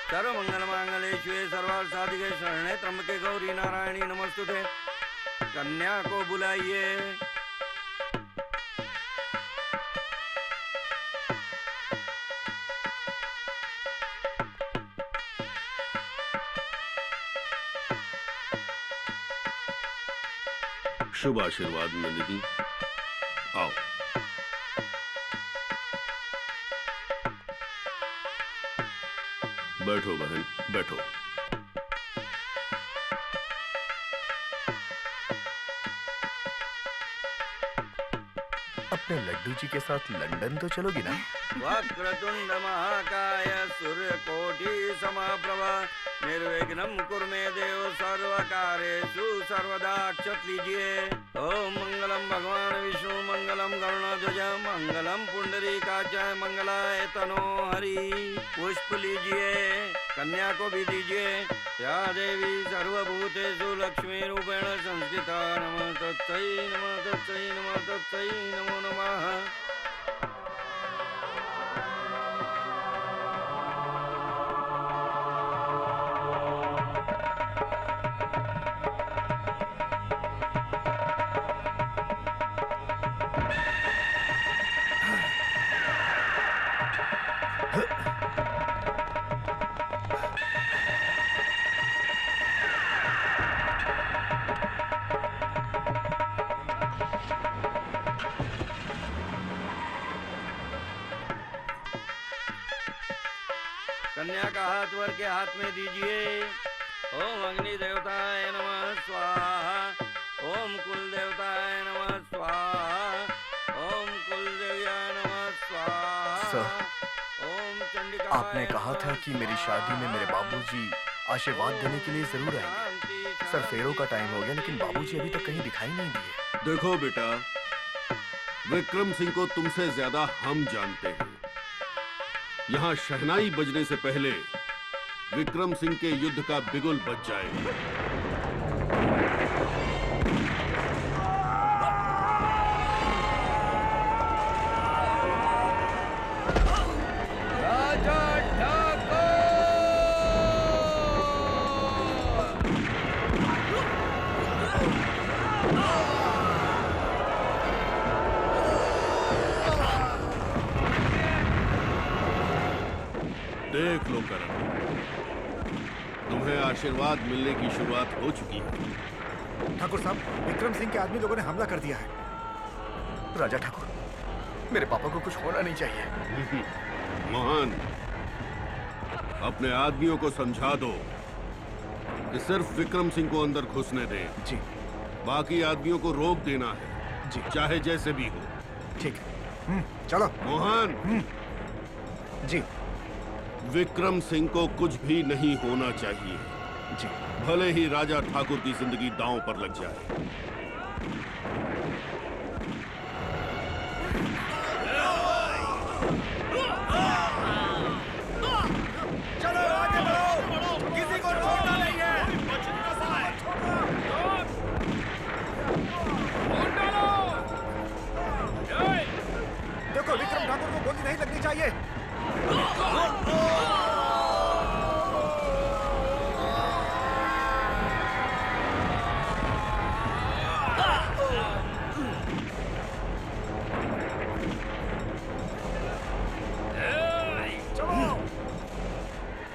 सर्व मंगल मांगल्ये शिवे सर्वार्थ साधिके शरणे त्र्यंबके गौरी नारायणी नमस्तुते। कन्या को बुलाइए। शुभ आशीर्वाद नंदिनी, आओ। बैठो बहन, बैठो। अपने लड्डू जी के साथ लंदन तो चलोगी ना? वक्रतुंड महाकाय सूर्यकोटि समप्रभ निर्विघ्नं कुरु मे देव सर्वकार्येषु सर्वदा। अक्षत लीजिए। ओम मंगलम भगवान विष्णु मंगलम गरुणध्वज मंगलम पुंडरीकाय मंगलाय तनो हरि। पुष्प लीजिए। कन्या को भी दीजिए। या देवी सर्वभूतेषु लक्ष्मी रूपेण संस्थिता। नमः तत्सै नमः तत्सै नमः तत्सै नमो नमः। कन्या का हाथ वर के हाथ में दीजिए। ओम अग्नि देवताय नमः स्वाहा। ओम कुल देवताय नमः स्वाहा। ओम कुल देव्याय नमः स्वाहा। सर, ओम चंडिकाय आपने कहा था कि मेरी शादी में मेरे बाबूजी आशीर्वाद देने के लिए जरूर आएंगे। सर, फेरों का टाइम हो गया लेकिन बाबूजी अभी तक कहीं दिखाई नहीं दिए। देखो बेटा, विक्रम सिंह को तुमसे ज्यादा हम जानते हैं। यहाँ शहनाई बजने से पहले विक्रम सिंह के युद्ध का बिगुल बज जाए। देख लो करण, तुम्हें आशीर्वाद मिलने की शुरुआत हो चुकी है। ठाकुर साहब, विक्रम सिंह के आदमी लोगों ने हमला कर दिया है। राजा ठाकुर, मेरे पापा को कुछ होना नहीं चाहिए। मोहन, अपने आदमियों को समझा दो कि सिर्फ विक्रम सिंह को अंदर घुसने दें। जी। बाकी आदमियों को रोक देना है। जी। चाहे जैसे भी हो। ठीक है। चलो। मोहन। जी। विक्रम सिंह को कुछ भी नहीं होना चाहिए। जी। भले ही राजा ठाकुर की जिंदगी दांव पर लग जाए। चलो आगे बढ़ो, किसी को छोड़ना नहीं है। देखो, विक्रम ठाकुर को गोली नहीं लगनी चाहिए।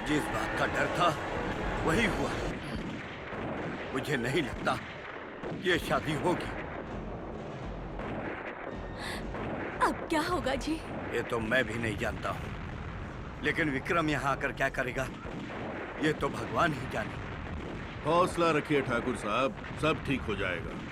जिस बात का डर था वही हुआ। मुझे नहीं लगता ये शादी होगी। अब क्या होगा जी? ये तो मैं भी नहीं जानता हूँ, लेकिन विक्रम यहाँ आकर क्या करेगा ये तो भगवान ही जाने। हौसला रखिए ठाकुर साहब, सब ठीक हो जाएगा।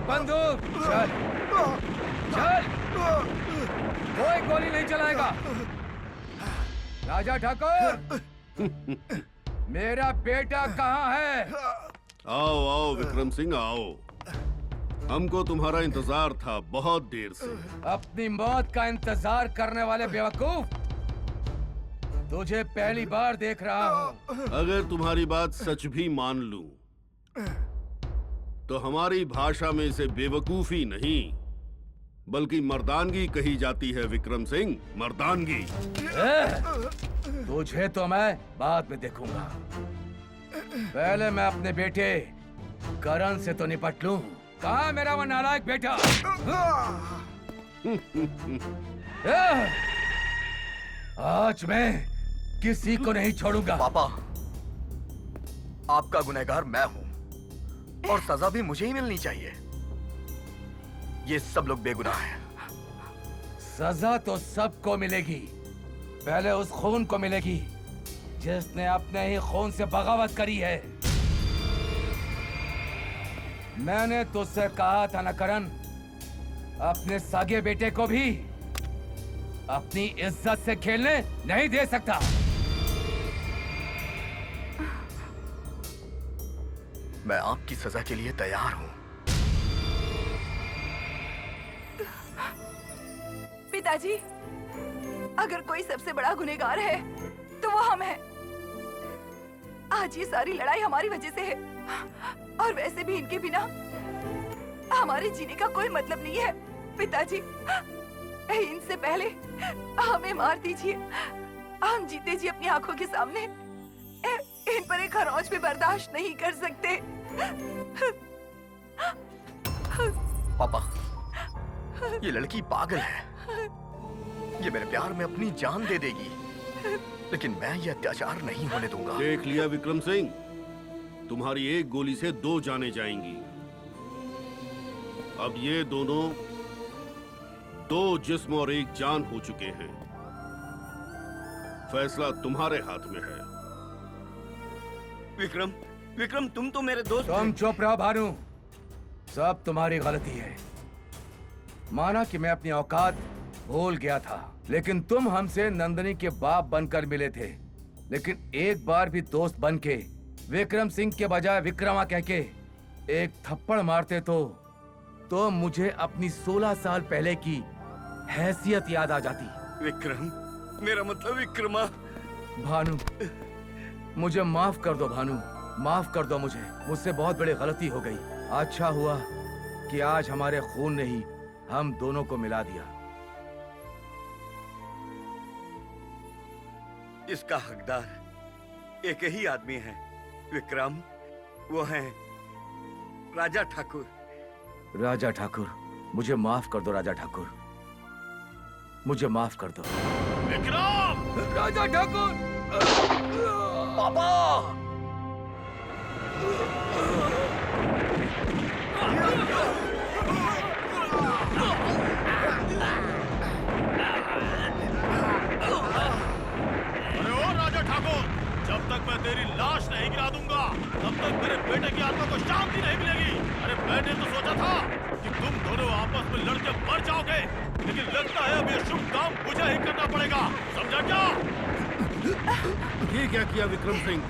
बंदूक चल चल, कोई गोली नहीं चलाएगा। राजा ठाकुर, मेरा बेटा कहाँ है? आओ आओ विक्रम सिंह आओ, हमको तुम्हारा इंतजार था बहुत देर से। अपनी मौत का इंतजार करने वाले बेवकूफ, तुझे पहली बार देख रहा हूँ। अगर तुम्हारी बात सच भी मान लूं, तो हमारी भाषा में इसे बेवकूफी नहीं बल्कि मर्दानगी कही जाती है विक्रम सिंह, मर्दानगी। तुझे तो मैं बाद में देखूंगा। पहले मैं अपने बेटे करण से तो निपट लूं। कहाँ मेरा वो नालायक बेटा? आज मैं किसी को नहीं छोड़ूंगा। पापा, आपका गुनहगार मैं हूं और सजा भी मुझे ही मिलनी चाहिए। ये सब लोग बेगुनाह हैं। सजा तो सबको मिलेगी, पहले उस खून को मिलेगी जिसने अपने ही खून से बगावत करी है। मैंने तुझसे कहा था ना करण, अपने सागे बेटे को भी अपनी इज्जत से खेलने नहीं दे सकता। मैं आपकी सजा के लिए तैयार हूं। पिताजी, अगर कोई सबसे बड़ा गुनहगार है तो वो हम हैं। आज ये सारी लड़ाई हमारी वजह से है और वैसे भी इनके बिना हमारे जीने का कोई मतलब नहीं है। पिताजी, इनसे पहले हमें मार दीजिए। हम जीते जी अपनी आंखों के सामने इन पर एक खरोंच भी बर्दाश्त नहीं कर सकते। पापा, ये लड़की पागल है। ये मेरे प्यार में अपनी जान दे देगी, लेकिन मैं ये अत्याचार नहीं होने दूंगा। देख लिया विक्रम सिंह, तुम्हारी एक गोली से 2 जानें जाएंगी। अब ये दोनों 2 जिस्म और 1 जान हो चुके हैं। फैसला तुम्हारे हाथ में है। विक्रम, विक्रम, तुम तो मेरे दोस्त। तुम चुप रहो भानु, सब तुम्हारी गलती है। माना कि मैं अपनी औकात भूल गया था, लेकिन तुम हमसे नंदनी के बाप बनकर मिले थे। लेकिन एक बार भी दोस्त बनके विक्रम सिंह के बजाय विक्रमा कह के एक थप्पड़ मारते तो मुझे अपनी 16 साल पहले की हैसियत याद आ जाती। विक्रम, मेरा मतलब विक्रमा। भानु, मुझे माफ कर दो भानु, माफ कर दो मुझे। मुझसे बहुत बड़ी गलती हो गई। अच्छा हुआ कि आज हमारे खून ने ही हम दोनों को मिला दिया। इसका हकदार एक ही आदमी है विक्रम, वो है राजा ठाकुर। राजा ठाकुर, मुझे माफ कर दो राजा ठाकुर, मुझे माफ कर दो। विक्रम! राजा ठाकुर! पापा! अरे ओ राजा ठाकुर, जब तक मैं तेरी लाश नहीं गिरा दूंगा, तब तक मेरे बेटे की आत्मा को शांति नहीं मिलेगी। अरे मैंने तो सोचा था कि तुम दोनों आपस में लड़के मर जाओगे, लेकिन लगता है अब ये शुभ काम मुझे ही करना पड़ेगा। समझा क्या? ये क्या किया विक्रम सिंह?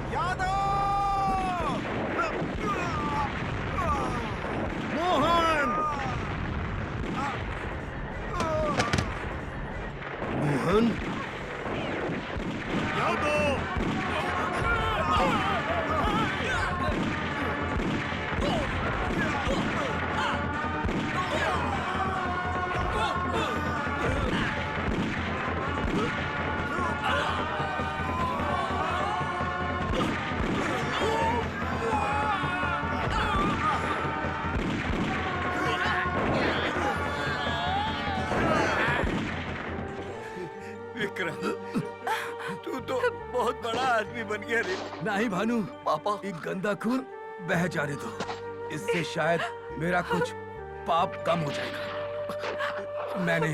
मोहन! मोहन? विक्रम, तू तो बहुत बड़ा आदमी बन गया रे। नहीं भानु, पापा, एक गंदा खून बह जाने दो, इससे शायद मेरा कुछ पाप कम हो जाएगा। मैंने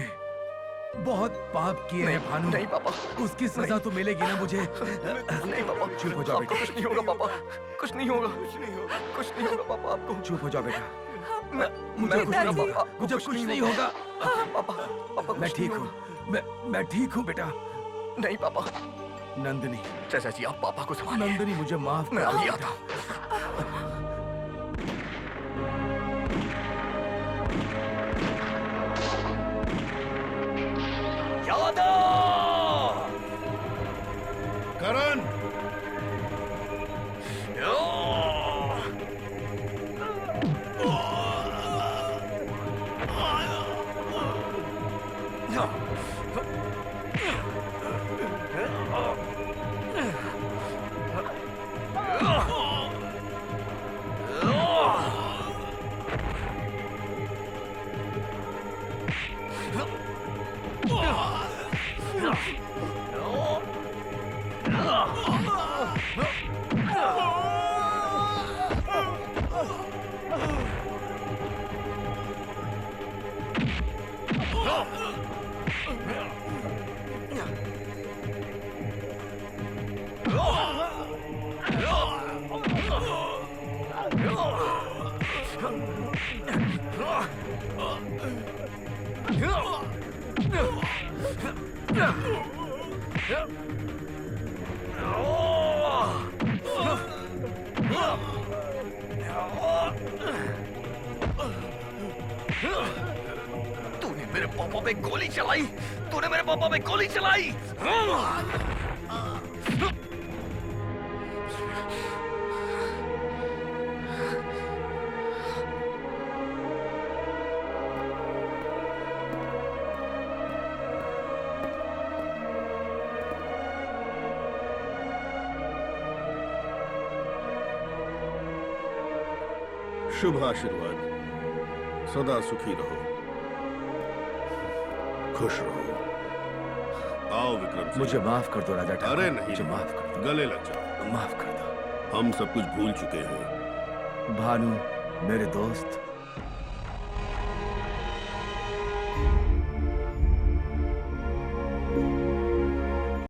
बहुत पाप किए हैं भानु। नहीं पापा, उसकी सजा तो मिलेगी ना मुझे। नहीं पापा, चुप हो जाओ बेटा। कुछ नहीं होगा पापा, कुछ नहीं होगा, कुछ नहीं होगा, कुछ नहीं होगा पापा आपको। चुप हो जाओ बेटा, मुझे कुछ नहीं होगा, मुझे कुछ नहीं होगा। पापा, पापा मैं ठीक हूँ, मैं ठीक हूँ बेटा। नहीं पापा। नंदनी, चाचा जी आप पापा को संभालिए। नंदनी मुझे माफ कर मैं दो अभी बेटा। आता हूँ। करण! तूने मेरे पापा पे गोली चलाई, तूने मेरे पापा पे गोली चलाई। शुभ आशीर्वाद, सदा सुखी रहो, खुश रहो। आओ विक्रम सिंह। मुझे माफ कर दो राजा ठाकुर। अरे नहीं, मुझे माफ कर दो। गले लग जाओ। माफ कर दो। हम सब कुछ भूल चुके हैं। भानु मेरे दोस्त,